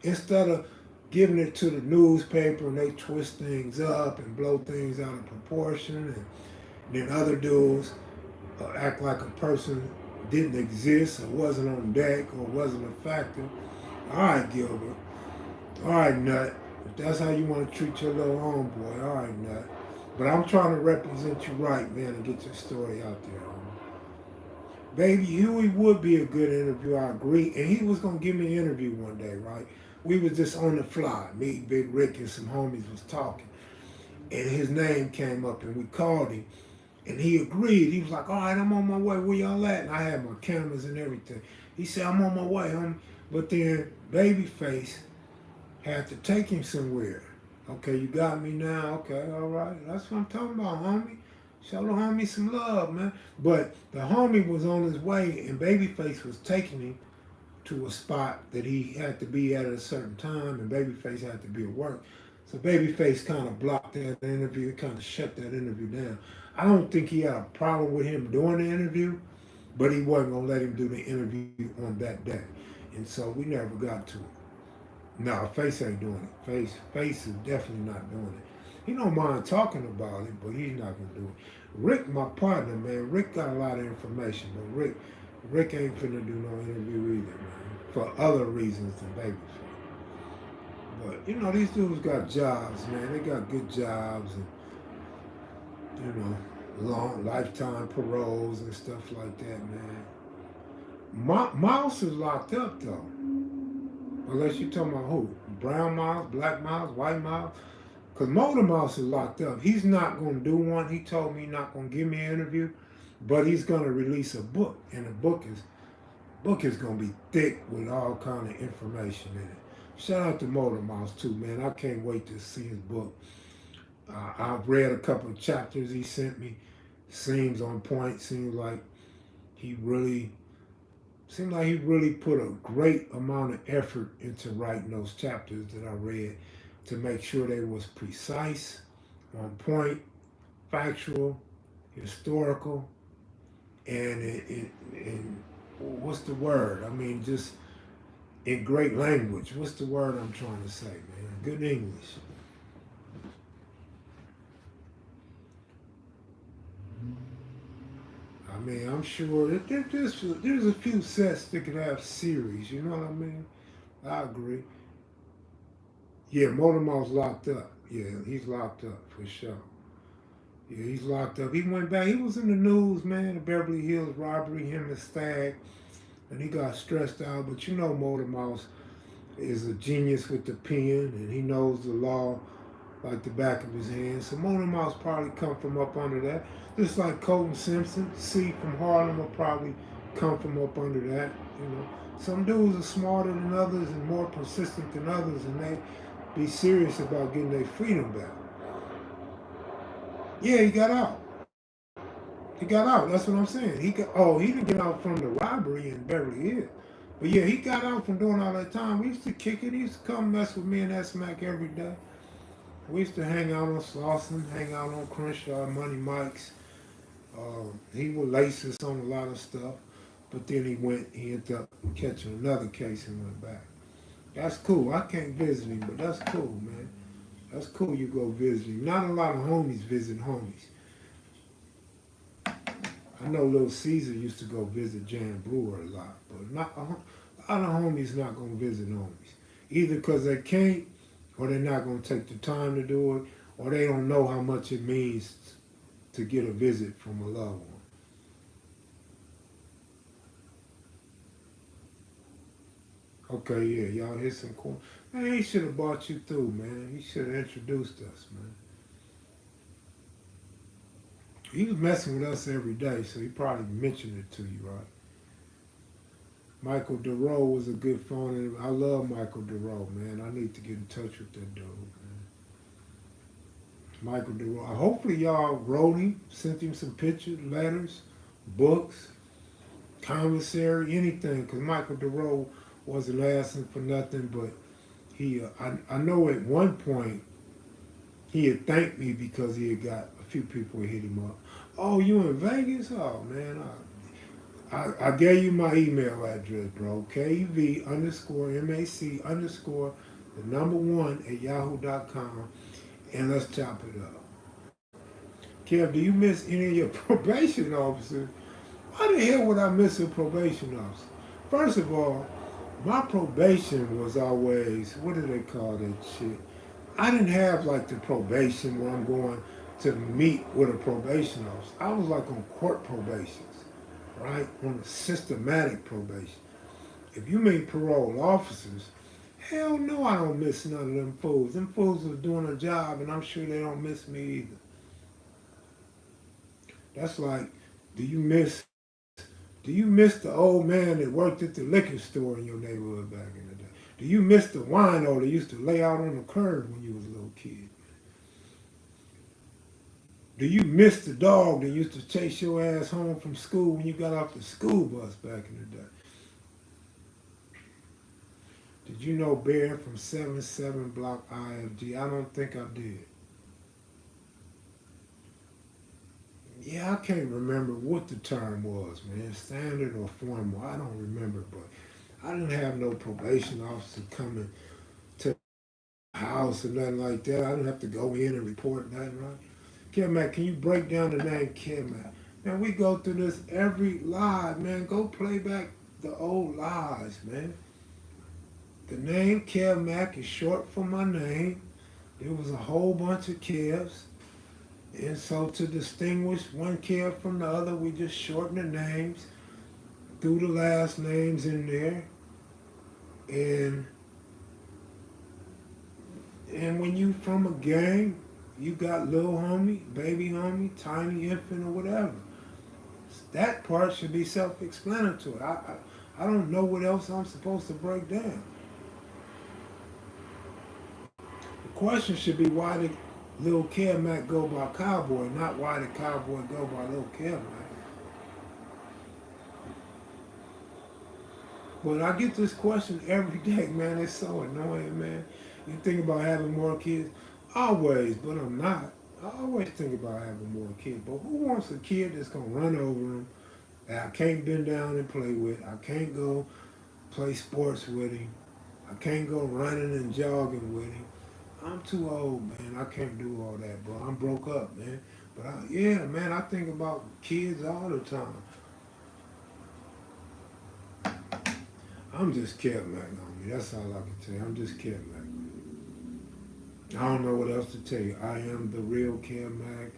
instead of giving it to the newspaper and they twist things up and blow things out of proportion, and then other dudes act like a person didn't exist or wasn't on deck or wasn't a factor. All right, Gilbert. All right, Nut. If that's how you want to treat your little homeboy, all right, Nut. But I'm trying to represent you right, man, and get your story out there, homie. Baby Huey would be a good interview, I agree. And he was going to give me an interview one day, right? We was just on the fly. Me, Big Rick, and some homies was talking. And his name came up, and we called him. And he agreed. He was like, all right, I'm on my way. Where y'all at? And I had my cameras and everything. He said, I'm on my way, homie. But then Babyface had to take him somewhere. Okay, you got me now. Okay, all right. That's what I'm talking about, homie. Show the homie some love, man. But the homie was on his way, and Babyface was taking him to a spot that he had to be at a certain time, and Babyface had to be at work. So Babyface kind of blocked that interview, kind of shut that interview down. I don't think he had a problem with him doing the interview, but he wasn't going to let him do the interview on that day. And so we never got to it. No, Face ain't doing it. Face is definitely not doing it. He don't mind talking about it, but he's not going to do it. Rick, my partner, man, Rick got a lot of information, but Rick ain't finna do no interview for other reasons than baby food. But you know, these dudes got jobs, man. They got good jobs, and you know, long lifetime paroles and stuff like that, man. Mouse is locked up though, unless you're talking about who? Brown Mouse, Black Mouse, White Mouse. Because Motor Mouse is locked up. He's not going to do one. He told me he's not going to give me an interview, but he's going to release a book, and the book is going to be thick with all kind of information in it. Shout out to Motor Mouse too, man. I can't wait to see his book. I've read a couple of chapters he sent me. Seems on point. He really seemed like he really put a great amount of effort into writing those chapters that I read to make sure they was precise, on point, factual, historical, and what's the word? I mean, just in great language. What's the word I'm trying to say, man? Good English. I mean, I'm sure that there's a few sets that could have series. You know what I mean? I agree. Yeah, Motor Mouth's locked up. Yeah, he's locked up for sure. Yeah, he's locked up. He went back. He was in the news, man. The Beverly Hills robbery, him and Stag, and he got stressed out. But you know, Motor Mouth is a genius with the pen, and he knows the law like the back of his hand. So Motor Mouth probably come from up under that. Just like Colton Simpson, C from Harlem will probably come from up under that. You know, some dudes are smarter than others and more persistent than others, and they be serious about getting their freedom back. Yeah, he got out. He got out. That's what I'm saying. He didn't get out from the robbery in Beverly Hills. But yeah, he got out from doing all that time. We used to kick it. He used to come mess with me and that smack every day. We used to hang out on Slauson, hang out on Crenshaw, Money Mike's. He would lace us on a lot of stuff. But then he ended up catching another case and went back. That's cool. I can't visit him, but that's cool, man. That's cool you go visit him. Not a lot of homies visit homies. I know Little Caesar used to go visit Jan Brewer a lot, but not a lot of homies not gonna visit homies. Either because they can't, or they're not gonna take the time to do it, or they don't know how much it means to get a visit from a loved one. Okay, yeah, y'all hit some cool. Man, he should have brought you through, man. He should have introduced us, man. He was messing with us every day, so he probably mentioned it to you, right? Michael DeRoe was a good phone. I love Michael DeRoe, man. I need to get in touch with that dude, man. Michael DeRoe. Hopefully y'all wrote him, sent him some pictures, letters, books, commissary, anything, because Michael DeRoe wasn't asking for nothing, but I know at one point he had thanked me because he had got a few people hit him up. Oh, you in Vegas? Oh, man, I gave you my email address, bro. KV underscore MAC underscore the number one at yahoo.com, and let's chop it up. Kev, do you miss any of your probation officers? Why the hell would I miss a probation officer? First of all, my probation was always, what do they call that shit? I didn't have like the probation where I'm going to meet with a probation officer. I was like on court probations, right? On a systematic probation. If you meet parole officers, hell no, I don't miss none of them fools. Them fools are doing a job, and I'm sure they don't miss me either. That's like, do you miss do you miss the old man that worked at the liquor store in your neighborhood back in the day? Do you miss the wino that used to lay out on the curb when you was a little kid? Do you miss the dog that used to chase your ass home from school when you got off the school bus back in the day? Did you know Bear from 77 Block IFG? I don't think I did. Yeah, I can't remember what the term was, man. Standard or formal, I don't remember, but I didn't have no probation officer coming to the house or nothing like that. I didn't have to go in and report nothing, right? Kevmac, can you break down the name Kevmac? Man, we go through this every live, man. Go play back the old lives, man. The name Kev Mac is short for my name. There was a whole bunch of Kevs. And so to distinguish one Kev from the other, we just shorten the names, threw the last names in there. And when you from a gang, you got little homie, baby homie, tiny infant, or whatever. That part should be self-explanatory. I don't know what else I'm supposed to break down. The question should be why did Lil Kev Mac go by Cowboy, not why did Cowboy go by Lil Kev Mac. But I get this question every day, man. It's so annoying, man. You think about having more kids? Always, but I'm not. I always think about having more kids. But who wants a kid that's going to run over them, that I can't bend down and play with? I can't go play sports with him. I can't go running and jogging with him. I'm too old, man. I can't do all that, bro. I'm broke up, man. But yeah, man, I think about kids all the time. I'm just Kev Mac, homie. That's all I can tell you. I'm just Kev Mac. I don't know what else to tell you. I am the real Kev Mac.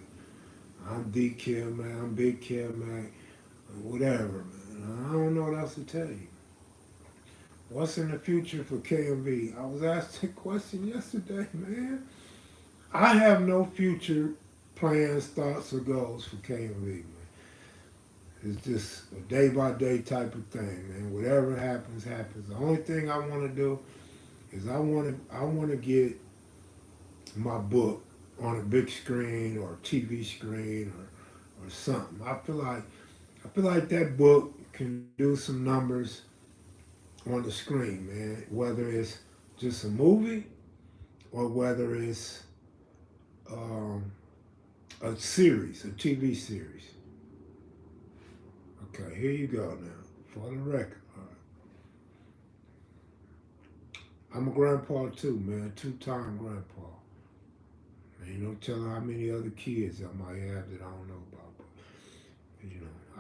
I'm the Kev Mac. I'm Big Kev Mac. Whatever, man. I don't know what else to tell you. What's in the future for KMV? I was asked a question yesterday, man. I have no future plans, thoughts, or goals for KMV, man. It's just a day-by-day type of thing, man. Whatever happens, happens. The only thing I want to do is I want to get my book on a big screen or a TV screen or something. I feel like that book can do some numbers on the screen, man. Whether it's just a movie or whether it's a series, a TV series. Okay, here you go now, for the record. All right. I'm a grandpa too, man, two-time grandpa. Ain't no telling how many other kids I might have that I don't know about. But,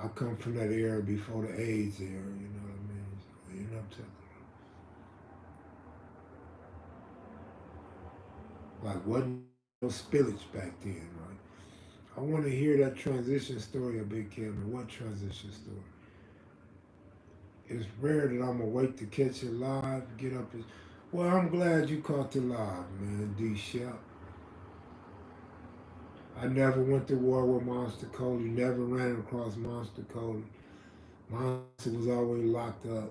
I come from that era before the AIDS era, you know what I mean? So, ain't no telling. Like, wasn't no spillage back then, right? I want to hear that transition story of Big Kevin. What transition story? It's rare that I'm awake to catch it live, get up. Well, I'm glad you caught it live, man, D. Shep. I never went to war with Monster Cody, never ran across Monster Cody. Monster was always locked up,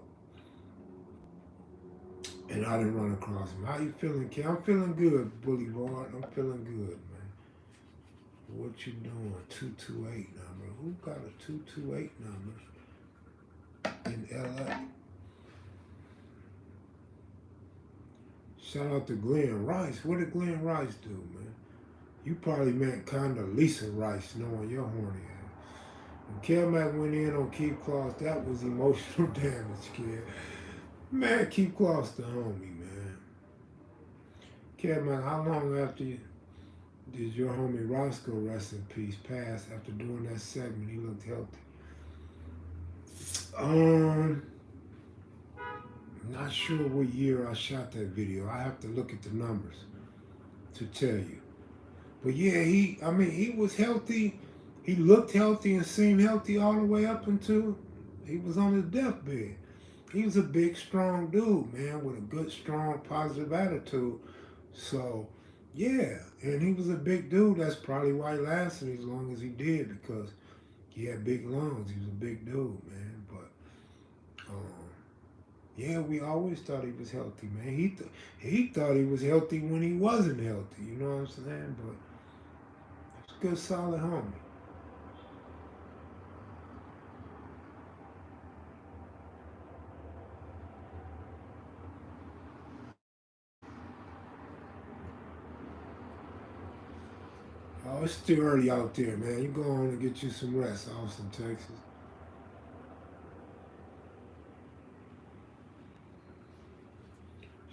and I didn't run across him. How you feeling, Kev? I'm feeling good, Boulevard. I'm feeling good, man. What you doing? 228 number. Who got a 228 number in LA? Shout out to Glenn Rice. What did Glenn Rice do, man? You probably meant kind of Lisa Rice, knowing your horny ass. When Kev Mac went in on Keith Kloss, that was emotional damage, kid. Man, Keith Kloss the homie, man. Kev Mac, how long after you did your homie Roscoe, rest in peace, pass after doing that segment? He looked healthy. Not sure what year I shot that video. I have to look at the numbers to tell you. But yeah, he was healthy. He looked healthy and seemed healthy all the way up until he was on his deathbed. He was a big, strong dude, man, with a good, strong, positive attitude. So, yeah, and he was a big dude. That's probably why he lasted as long as he did, because he had big lungs. He was a big dude, man. But, yeah, we always thought he was healthy, man. He thought he was healthy when he wasn't healthy. You know what I'm saying? But it's a good, solid homie. Oh, it's still early out there, man. You go on and get you some rest, Austin, Texas.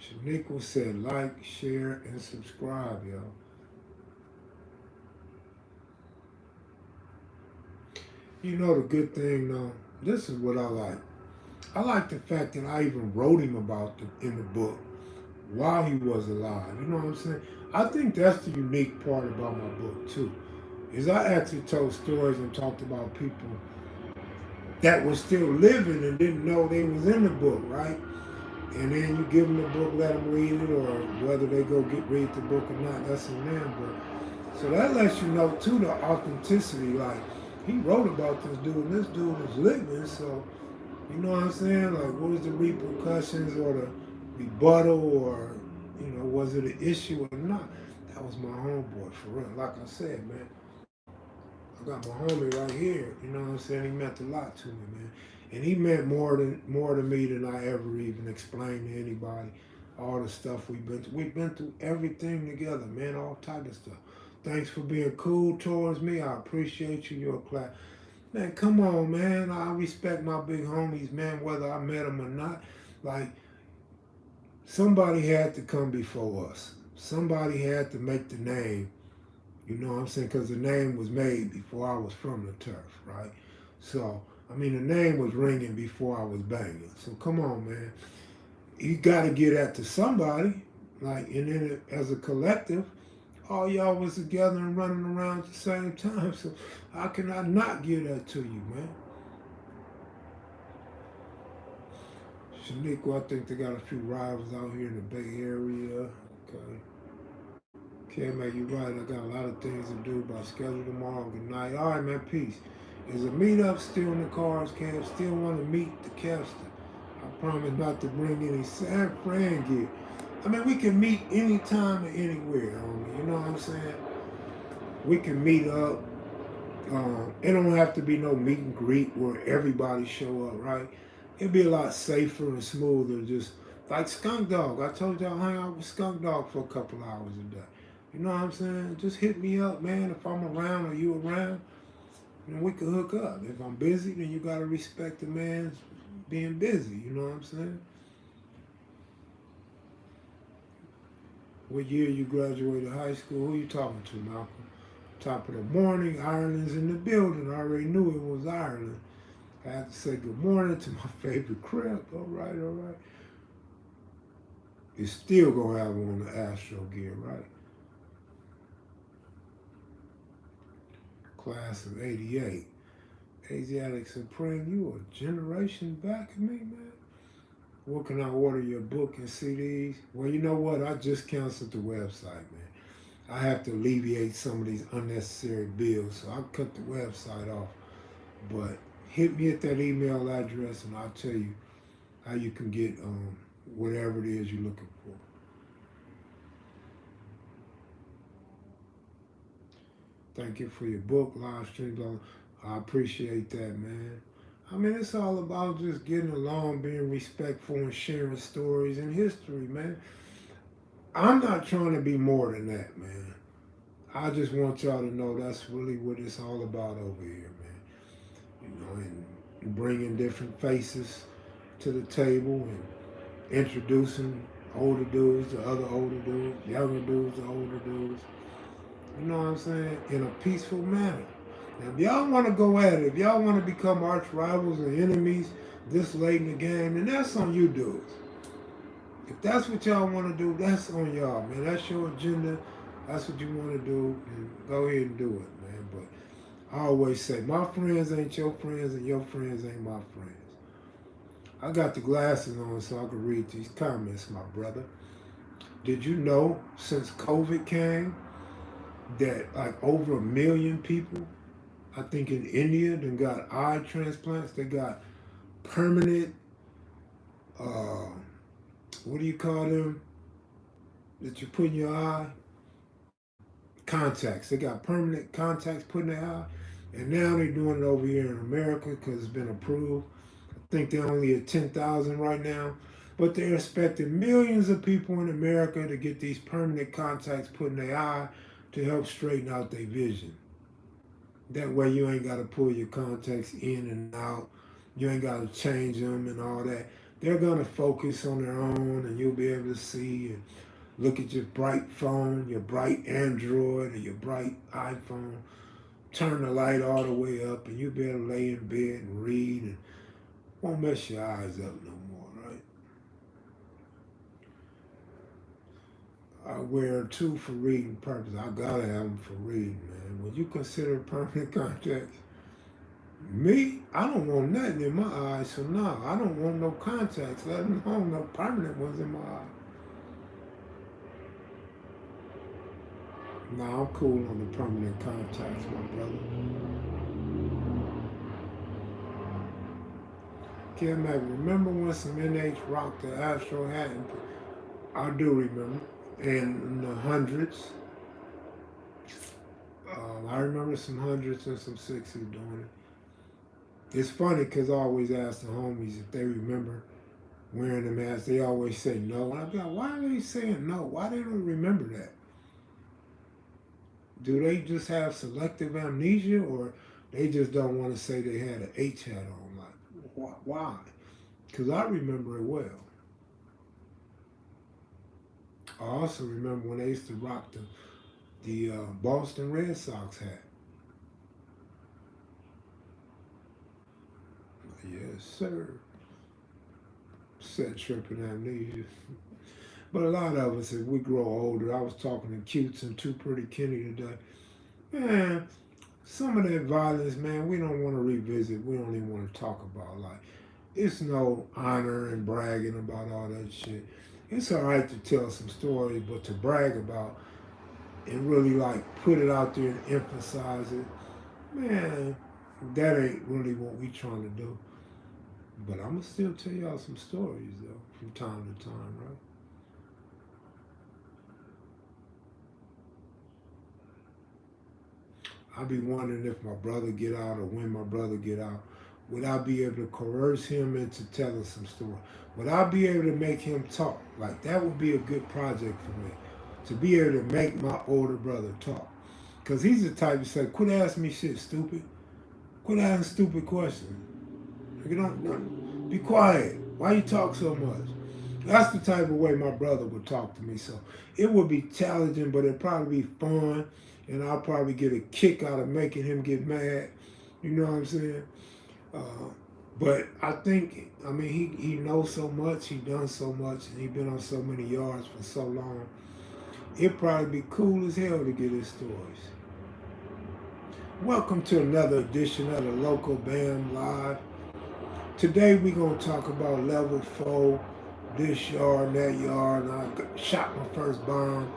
Shaniqua said, like, share, and subscribe, yo. You know the good thing, though? This is what I like. I like the fact that I even wrote him about in the book while he was alive. You know what I'm saying? I think that's the unique part about my book too. Is I actually told stories and talked about people that were still living and didn't know they was in the book, right? And then you give them the book, let them read it, or whether they go read the book or not, that's on them. But so that lets you know too the authenticity. Like he wrote about this dude, and this dude is living. So you know what I'm saying? Like what was the repercussions or the rebuttal, or was it an issue or not? That was my homeboy for real. Like I said, man, I got my homie right here. You know what I'm saying? He meant a lot to me, man. And he meant more to me than I ever even explained to anybody. All the stuff we've been through. We've been through everything together, man. All type of stuff. Thanks for being cool towards me. I appreciate you. You're a class. Man, come on, man. I respect my big homies, man, whether I met them or not. Like, somebody had to come before us. Somebody had to make the name. You know what I'm saying? Because the name was made before I was from the turf, right? So, I mean, the name was ringing before I was banging. So, come on, man. You got to get that to somebody. Like, and then as a collective, all y'all was together and running around at the same time. So, how can I not give that to you, man? Shaniqua, I think they got a few rivals out here in the Bay Area. Okay. Okay, man, you're right. I got a lot of things to do by schedule tomorrow. Good night. All right, man, peace. Is a meetup still in the cards, Kev? Still want to meet the Kevster. I promise not to bring any San Fran gear. I mean, we can meet anytime and anywhere, homie. You know what I'm saying? We can meet up. It don't have to be no meet and greet where everybody show up, right? It'd be a lot safer and smoother, just like Skunk Dog. I told y'all I hang out with Skunk Dog for a couple hours a day. You know what I'm saying? Just hit me up, man. If I'm around or you around, then we can hook up. If I'm busy, then you gotta respect the man's being busy. You know what I'm saying? What year you graduated high school? Who you talking to, Malcolm? Top of the morning. Ireland's in the building. I already knew it was Ireland. I had to say good morning to my favorite crib. All right, all right. You still gonna have on the Astro gear, right? Class of '88. Asiatic Supreme, you a generation back of me, man. Where can I order your book and CDs? Well, you know what? I just canceled the website, man. I have to alleviate some of these unnecessary bills, so I cut the website off. But hit me at that email address, and I'll tell you how you can get whatever it is you're looking for. Thank you for your book, live stream. I appreciate that, man. I mean, it's all about just getting along, being respectful, and sharing stories and history, man. I'm not trying to be more than that, man. I just want y'all to know that's really what it's all about over here, man. You know, and bringing different faces to the table and introducing older dudes to other older dudes, younger dudes to older dudes. You know what I'm saying? In a peaceful manner. Now, if y'all want to go at it, if y'all want to become arch rivals or enemies this late in the game, then that's on you dudes. If that's what y'all want to do, that's on y'all, man. That's your agenda. That's what you want to do, and go ahead and do it, man. But I always say, my friends ain't your friends, and your friends ain't my friends. I got the glasses on so I can read these comments, my brother. Did you know since COVID came that like over 1 million people, I think in India, then got eye transplants? They got permanent, what do you call them, that you put in your eye? Contacts. They got permanent contacts put in their eye. And now they're doing it over here in America because it's been approved. I think they're only at 10,000 right now. But they're expecting millions of people in America to get these permanent contacts put in their eye to help straighten out their vision. That way you ain't got to pull your contacts in and out. You ain't got to change them and all that. They're going to focus on their own, and you'll be able to see and look at your bright phone, your bright Android, or your bright iPhone. Turn the light all the way up, and you'll be able to lay in bed and read and Won't mess your eyes up no more, right? I wear two for reading purposes. I gotta have them for reading, man. When you consider permanent contacts, me, I don't want nothing in my eyes, so no, I don't want no contacts, let alone no permanent ones in my eye. Nah, I'm cool on the permanent contacts, my brother. Kid Mac, remember when some NH rocked the Astro hat? I do remember. And in the hundreds. I remember some hundreds and some sixties doing it. It's funny because I always ask the homies if they remember wearing the mask. They always say no. And I be like, why are they saying no? Why they don't remember that? Do they just have selective amnesia, or they just don't want to say they had an H hat on? Like, why? Because I remember it well. I also remember when they used to rock the Boston Red Sox hat. Yes, sir. Set tripping amnesia. But a lot of us, as we grow older, I was talking to Cutes and Too Pretty Kenny today. Man, some of that violence, man, we don't want to revisit. We don't even want to talk about. Like, it's no honor and bragging about all that shit. It's all right to tell some stories, but to brag about and really like put it out there and emphasize it, man, that ain't really what we trying to do. But I'm gonna still tell y'all some stories though, from time to time, right? I be wondering if my brother get out or when my brother get out, would I be able to coerce him into telling some story? Would I be able to make him talk? Like that would be a good project for me, to be able to make my older brother talk. Cause he's the type to say, "Quit asking me shit, stupid. Quit asking stupid questions. You don't be quiet. Why you talk so much?" That's the type of way my brother would talk to me. So it would be challenging, but it'd probably be fun, and I'll probably get a kick out of making him get mad. You know what I'm saying? Uh, but I think, I mean, he knows so much, he done so much, and he been on so many yards for so long. It'd probably be cool as hell to get his stories. Welcome to another edition of the Local Bam Live. Today we're gonna talk about level 4, this yard, that yard, and I shot my first bomb,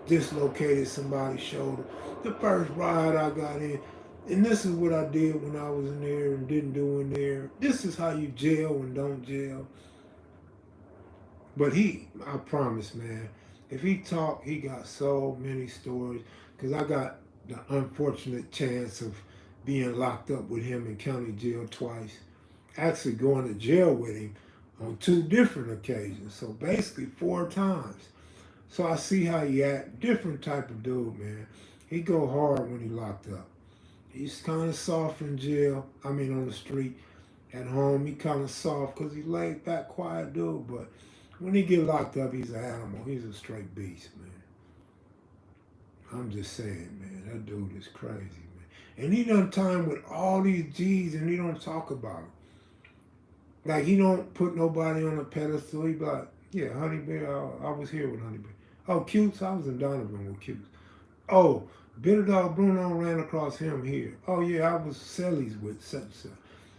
dislocated somebody's shoulder. The first ride I got in, and this is what I did when I was in there and didn't do in there. This is how you jail and don't jail. But I promise, man, if he talked, he got so many stories. Cause I got the unfortunate chance of being locked up with him in county jail twice. Actually going to jail with him on 2 different occasions. So basically 4 times. So I see how he act. Different type of dude, man. He go hard when he locked up. He's kind of soft in jail. I mean, on the street. At home, he kind of soft because he laid back, quiet dude. But when he get locked up, he's an animal. He's a straight beast, man. I'm just saying, man. That dude is crazy, man. And he done time with all these G's, and he don't talk about them. Like he don't put nobody on a pedestal. He be like, yeah, Honey Bear, I was here with Honey Bear. Oh, Cutes, I was in Donovan with Cutes. Oh, Bitter Dog Bruno ran across him here. Oh yeah, I was Selly's with such and such.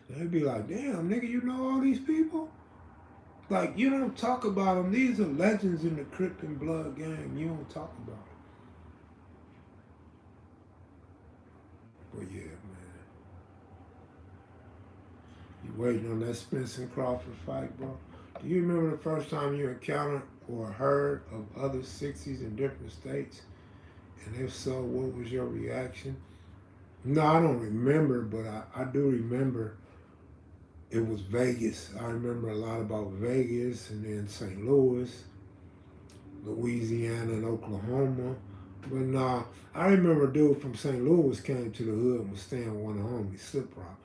And they'd be like, damn, nigga, you know all these people? Like you don't talk about them. These are legends in the Crip and Blood game. You don't talk about them. But yeah, man, you waiting on that Spence and Crawford fight, bro? Do you remember the first time you encountered or heard of other 60s in different states? And if so, what was your reaction? No, I don't remember, but I do remember it was Vegas. I remember a lot about Vegas and then St. Louis, Louisiana, and Oklahoma. But nah, I remember a dude from St. Louis came to the hood and was staying with one of the homies, Slip Rock.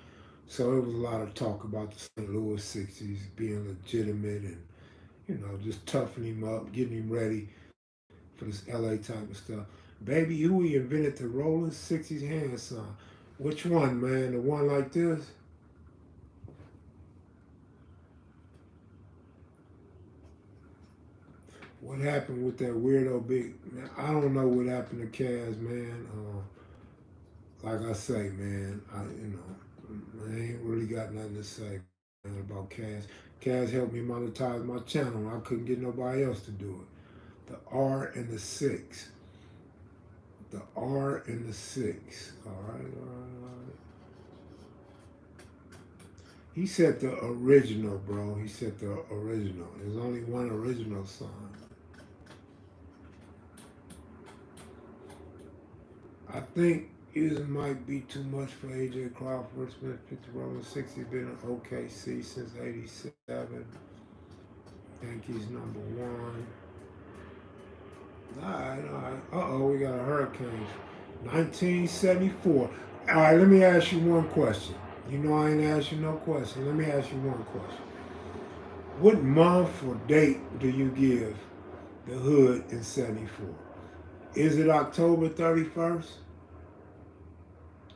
So it was a lot of talk about the St. Louis 60s being legitimate and, just toughening him up, getting him ready for this LA type of stuff. Baby Huey invented the rolling 60s hand sign. Which one, man? The one like this? What happened with that weirdo big? I don't know what happened to Kaz, man. Like I say, man, I ain't really got nothing to say, man, about Kaz. Kaz helped me monetize my channel. I couldn't get nobody else to do it. The R and the 6. The R and the 6. All right, all right, all right. He said the original, bro. He said the original. There's only one original song. I think it might be too much for AJ Crawford. Smith picked the Rolling 60. Been in OKC since '87. Think he's number one. All right, all right. Uh-oh, we got a hurricane. 1974. All right, let me ask you one question. You know I ain't asked you no question. Let me ask you one question. What month or date do you give the hood in 74? Is it October 31st?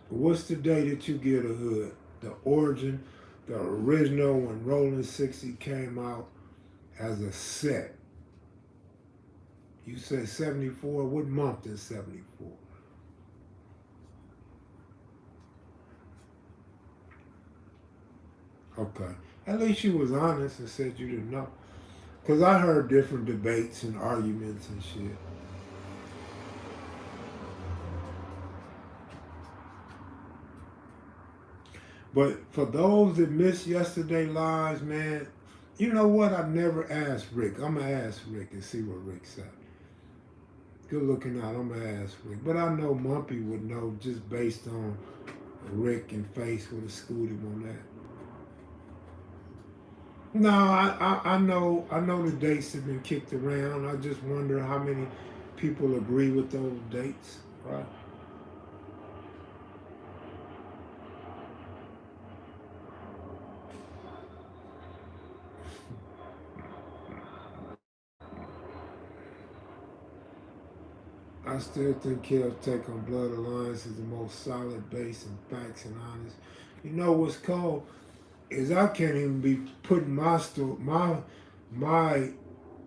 What's the day that you give the hood? The origin, the original when Rolling 60 came out as a set. You said 74. What month is 74? Okay. At least you was honest and said you didn't know. Because I heard different debates and arguments and shit. But for those that missed yesterday lives, man, you know what? I never asked Rick. I'm going to ask Rick and see what Rick said. Good looking out. I'm going to ask Rick. But I know Mumpy would know just based on Rick and Face would have schooled him on that. No, I know the dates have been kicked around. I just wonder how many people agree with those dates, right? I still think Kev's take on Blood Alliance is the most solid base in facts and honest. You know what's cold is I can't even be putting my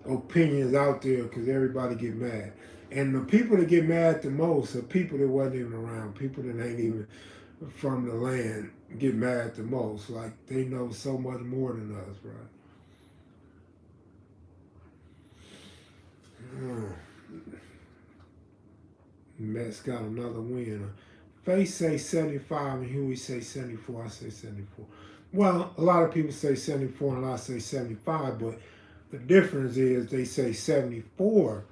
opinions out there because everybody get mad. And the people that get mad the most are people that wasn't even around, people that ain't even from the land get mad the most. Like they know so much more than us, right? Mm. Mets got another win. Face say 75 and Huey say 74. I say 74. Well, a lot of people say 74 and a lot say 75, but the difference is they say 74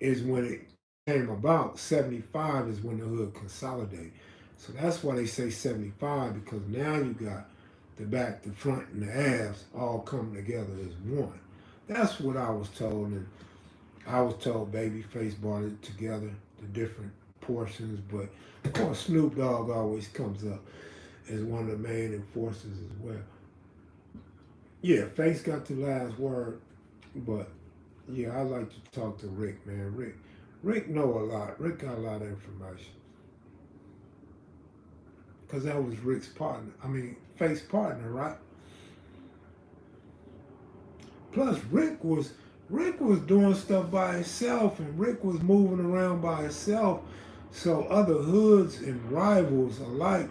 is when it came about. 75 is when the hood consolidated. So that's why they say 75 because now you got the back, the front, and the abs all coming together as one. That's what I was told, and I was told Babyface brought it together, the different portions, but of course Snoop Dogg always comes up as one of the main enforcers as well. Yeah, Face got the last word, but yeah, I like to talk to Rick, man. Rick know a lot. Rick got a lot of information. Because that was Rick's partner. I mean, Face partner, right? Plus, Rick was doing stuff by himself, and Rick was moving around by himself. So other hoods and rivals alike,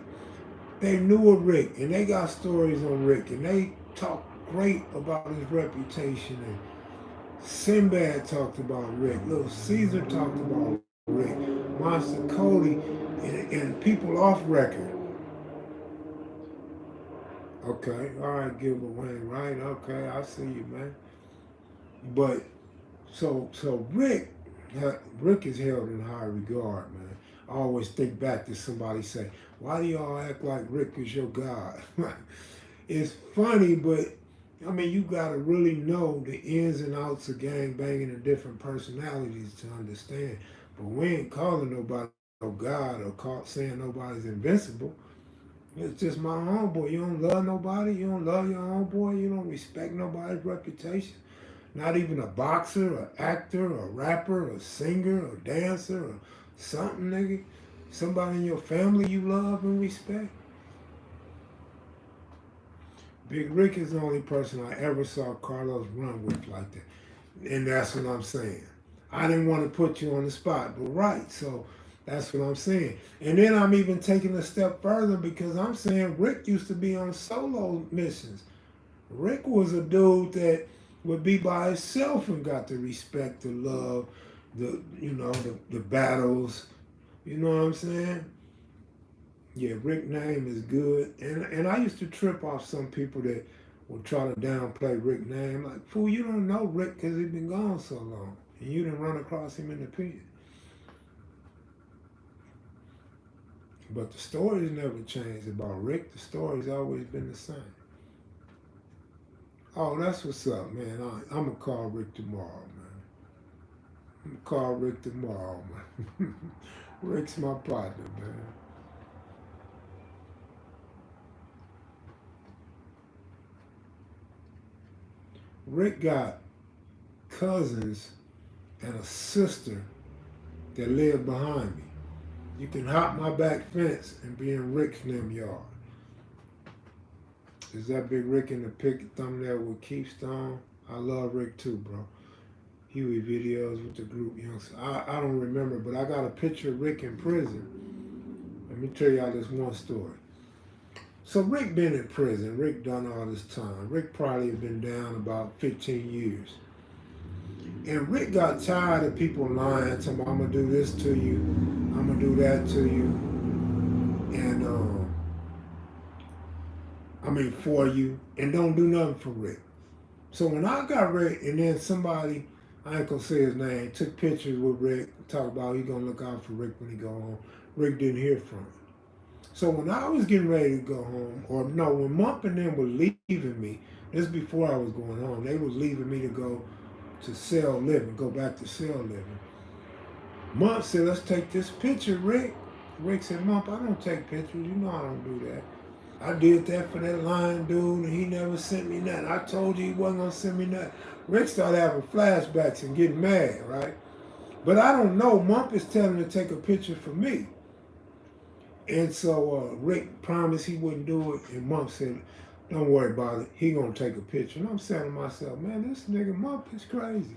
they knew of Rick, and they got stories on Rick, and they talked great about his reputation. And Sinbad talked about Rick. Little Caesar talked about Rick. Monster Cody, and people off record. Okay, all right, Gilbert Wayne, right? Okay, I see you, man. But so Rick is held in high regard, man. I always think back to somebody say, "Why do y'all act like Rick is your God?" It's funny, but I mean, you gotta really know the ins and outs of gang banging and different personalities to understand. But we ain't calling nobody no God or saying nobody's invincible. It's just my homeboy. You don't love nobody. You don't love your homeboy. You don't respect nobody's reputation. Not even a boxer, an actor, a rapper, a singer, a dancer, or something, nigga. Somebody in your family you love and respect. Big Rick is the only person I ever saw Carlos run with like that. And that's what I'm saying. I didn't want to put you on the spot, but right. So that's what I'm saying. And then I'm even taking a step further because I'm saying Rick used to be on solo missions. Rick was a dude that would be by himself and got the respect, the love, the battles. You know what I'm saying? Yeah, Rick name is good. And I used to trip off some people that would try to downplay Rick name. Like, fool, you don't know Rick because he's been gone so long. And you didn't run across him in the pit. But the stories never changed about Rick. The story's always been the same. Oh, that's what's up, man. I'm going to call Rick tomorrow, man. I'm going to call Rick tomorrow, man. Rick's my partner, man. Rick got cousins and a sister that live behind me. You can hop my back fence and be in Rick's them yard. Is that Big Rick in the pic thumbnail with Keystone? I love Rick too, bro. Huey videos with the group youngsters. I don't remember, but I got a picture of Rick in prison. Let me tell y'all this one story. So Rick been in prison. Rick done all this time. Rick probably have been down about 15 years. And Rick got tired of people lying to him, I'm going to do this to you. I'm going to do that to you. And, for you. And don't do nothing for Rick. So when I got Rick, and then somebody, I ain't going to say his name, took pictures with Rick, talked about he going to look out for Rick when he go home. Rick didn't hear from him. So when I was getting ready to go home, or no, when Mump and them were leaving me, this is before I was going home, they was leaving me to go to cell living, go back to cell living. Mump said, let's take this picture, Rick. Rick said, Mump, I don't take pictures. You know I don't do that. I did that for that lying dude, and he never sent me nothing. I told you he wasn't going to send me nothing. Rick started having flashbacks and getting mad, right? But I don't know. Mump is telling him to take a picture for me. And so Rick promised he wouldn't do it, and Mump said, don't worry about it. He going to take a picture. And I'm saying to myself, man, this nigga Mump is crazy.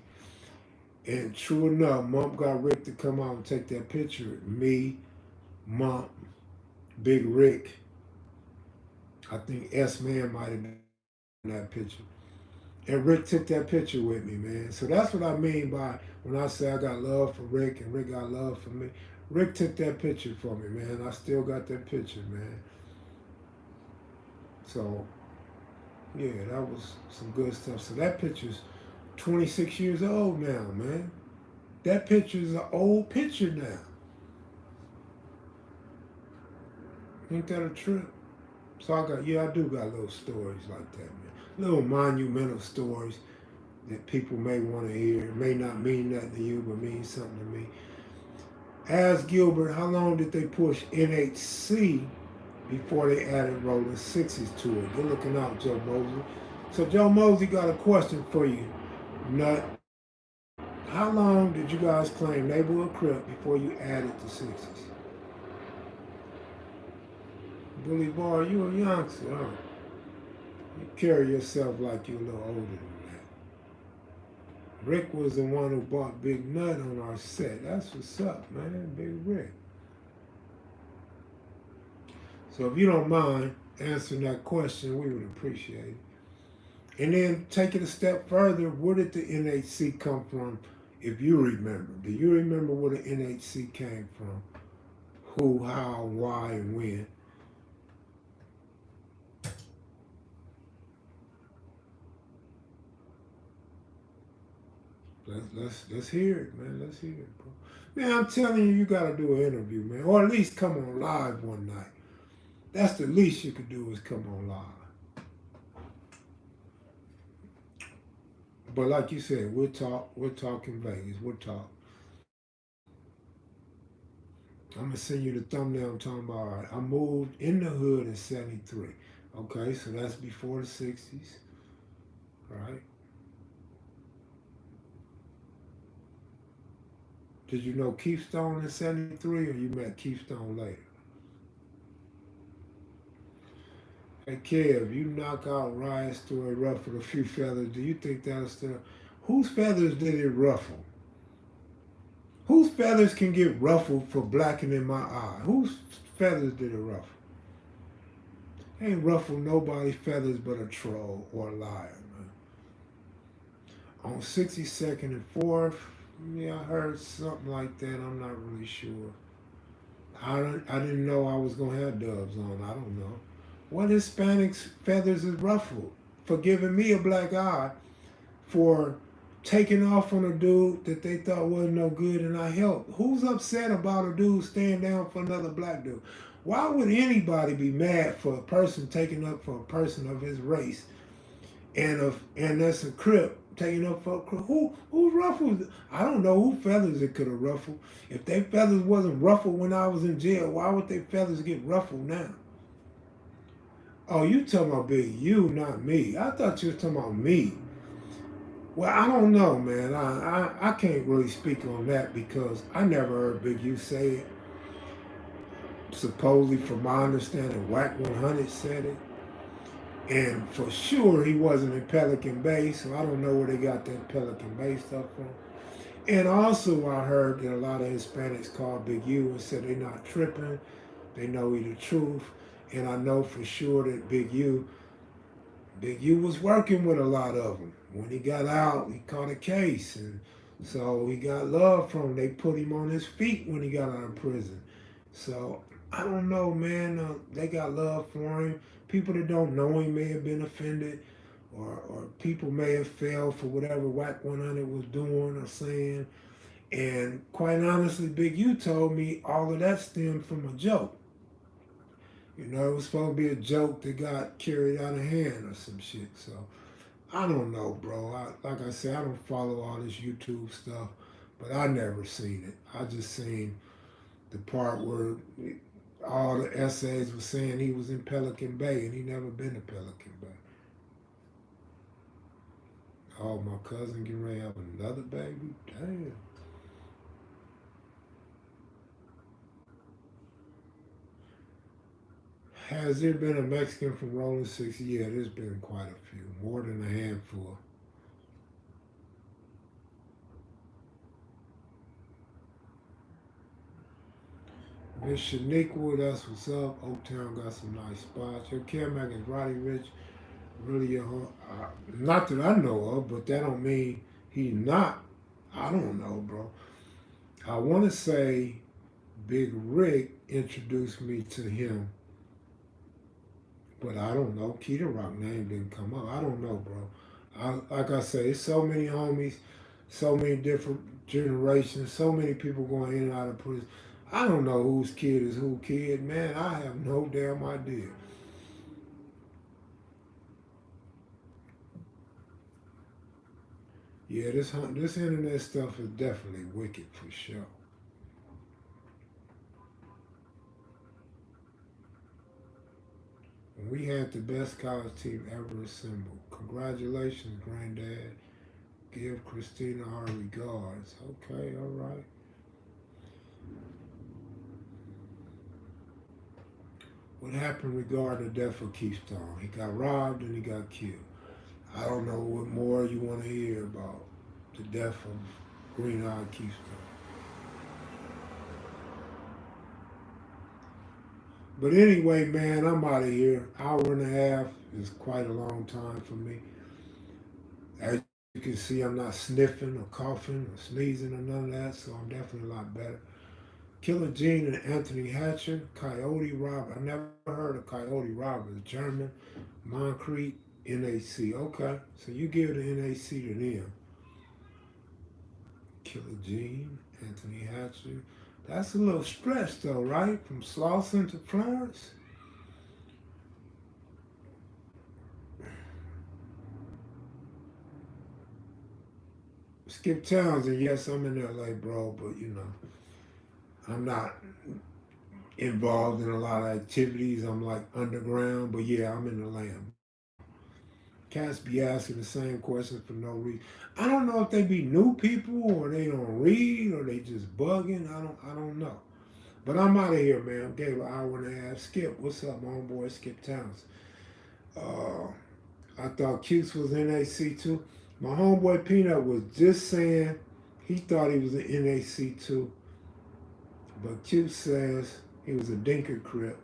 And true enough, Mump got Rick to come out and take that picture. Me, Mump, Big Rick. I think S-Man might have been in that picture. And Rick took that picture with me, man. So that's what I mean by when I say I got love for Rick and Rick got love for me. Rick took that picture for me, man. I still got that picture, man. So, yeah, that was some good stuff. So that picture's 26 years old now, man. That picture's an old picture now. Ain't that a trip? So I do got little stories like that, man. Little monumental stories that people may want to hear. It may not mean nothing to you, but mean something to me. Ask Gilbert, how long did they push NHC before they added Rolling Sixes to it? Good looking out, Joe Mosley. So Joe Mosley got a question for you, Nut. How long did you guys claim Neighborhood Crip before you added the Sixes? Bully Bar, you a youngster, huh? You carry yourself like you're a little older than that. Rick was the one who bought Big Nut on our set. That's what's up, man. Big Rick. So if you don't mind answering that question, we would appreciate it. And then take it a step further, where did the NHC come from, if you remember? Do you remember where the NHC came from? Who, how, why, and when? Let's hear it, man. Let's hear it, bro. Man, I'm telling you, you gotta do an interview, man. Or at least come on live one night. That's the least you could do is come on live. But like you said, we'll talk in Vegas. We'll talk. I'm gonna send you the thumbnail I'm talking about. All right, I moved in the hood in '73. Okay, so that's before the '60s, right? Did you know Keystone in '73, or you met Keystone later? Hey Kev, you knock out Riot Story, ruffle a few feathers. Do you think that'll still? Whose feathers did it ruffle? Whose feathers can get ruffled for blackening my eye? Whose feathers did it ruffle? Ain't ruffled nobody's feathers but a troll or a liar, man. On 62nd and 4th, yeah, I heard something like that. I'm not really sure. I didn't know I was going to have doves on. I don't know. What Hispanics' feathers is ruffled? For giving me a black eye, for taking off on a dude that they thought wasn't no good and I helped. Who's upset about a dude staying down for another black dude? Why would anybody be mad for a person taking up for a person of his race and that's a crip taking up for a crip? Who ruffled? I don't know who feathers it could have ruffled. If their feathers wasn't ruffled when I was in jail, why would their feathers get ruffled now? Oh, you talking about Big U, not me. I thought you was talking about me. Well, I don't know, man. I can't really speak on that because I never heard Big U say it. Supposedly, from my understanding, Whack 100 said it. And for sure, he wasn't in Pelican Bay, so I don't know where they got that Pelican Bay stuff from. And also, I heard that a lot of Hispanics called Big U and said they're not tripping, they know he the truth. And I know for sure that Big U was working with a lot of them. When he got out, he caught a case, and so he got love from him. They put him on his feet when he got out of prison. So I don't know, man. They got love for him. People that don't know him may have been offended, or people may have fell for whatever Whack 100 was doing or saying. And quite honestly, Big U told me all of that stemmed from a joke. You know, it was supposed to be a joke that got carried out of hand or some shit. So I don't know, bro. Like I said, I don't follow all this YouTube stuff, but I never seen it. I just seen the part where all the essays were saying he was in Pelican Bay and he never been to Pelican Bay. Oh, my cousin getting ready to have another baby? Damn. Has there been a Mexican from Rolling Six? Yeah, there's been quite a few, more than a handful. Miss Shaniqua, that's what's up. Oaktown got some nice spots. Your Mac is Roddy Rich, really not that I know of, but that don't mean he not. I don't know, bro. I want to say Big Rick introduced me to him, but I don't know. Keita Rock name didn't come up. I don't know, bro. Like I say, it's so many homies, so many different generations, so many people going in and out of prison. I don't know whose kid is who kid, man. I have no damn idea. Yeah, this internet stuff is definitely wicked for sure. We had the best college team ever assembled. Congratulations, Granddad. Give Christina our regards. Okay, all right. What happened regarding the death of Keystone? He got robbed and he got killed. I don't know what more you want to hear about the death of Green Eyed Keystone. But anyway, man, I'm out of here. Hour and a half is quite a long time for me. As you can see, I'm not sniffing or coughing or sneezing or none of that, so I'm definitely a lot better. Killer Gene and Anthony Hatcher, Coyote Robber. I never heard of Coyote Robber. German, Moncrief, NAC. Okay, so you give the NAC to them. Killer Gene, Anthony Hatcher. That's a little stretch though, right? From Slauson to Florence? Skip Townsend, yes, I'm in LA, bro, but you know, I'm not involved in a lot of activities. I'm like underground, but yeah, I'm in the land. Cats be asking the same questions for no reason. I don't know if they be new people or they don't read or they just bugging. I don't know. But I'm out of here, man. Gave an hour and a half. Skip, what's up, my homeboy Skip Towns? Uh, I thought Cuse was NAC too. My homeboy Peanut was just saying he thought he was an NAC too, but Q says he was a Dinker Crip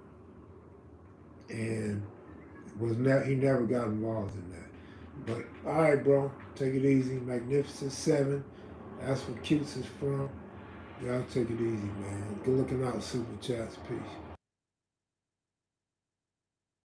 and he never got involved in that. But all right, bro, take it easy. Magnificent Seven. That's where Cutes is from. Y'all take it easy, man. Good looking out, Super Chats. Peace.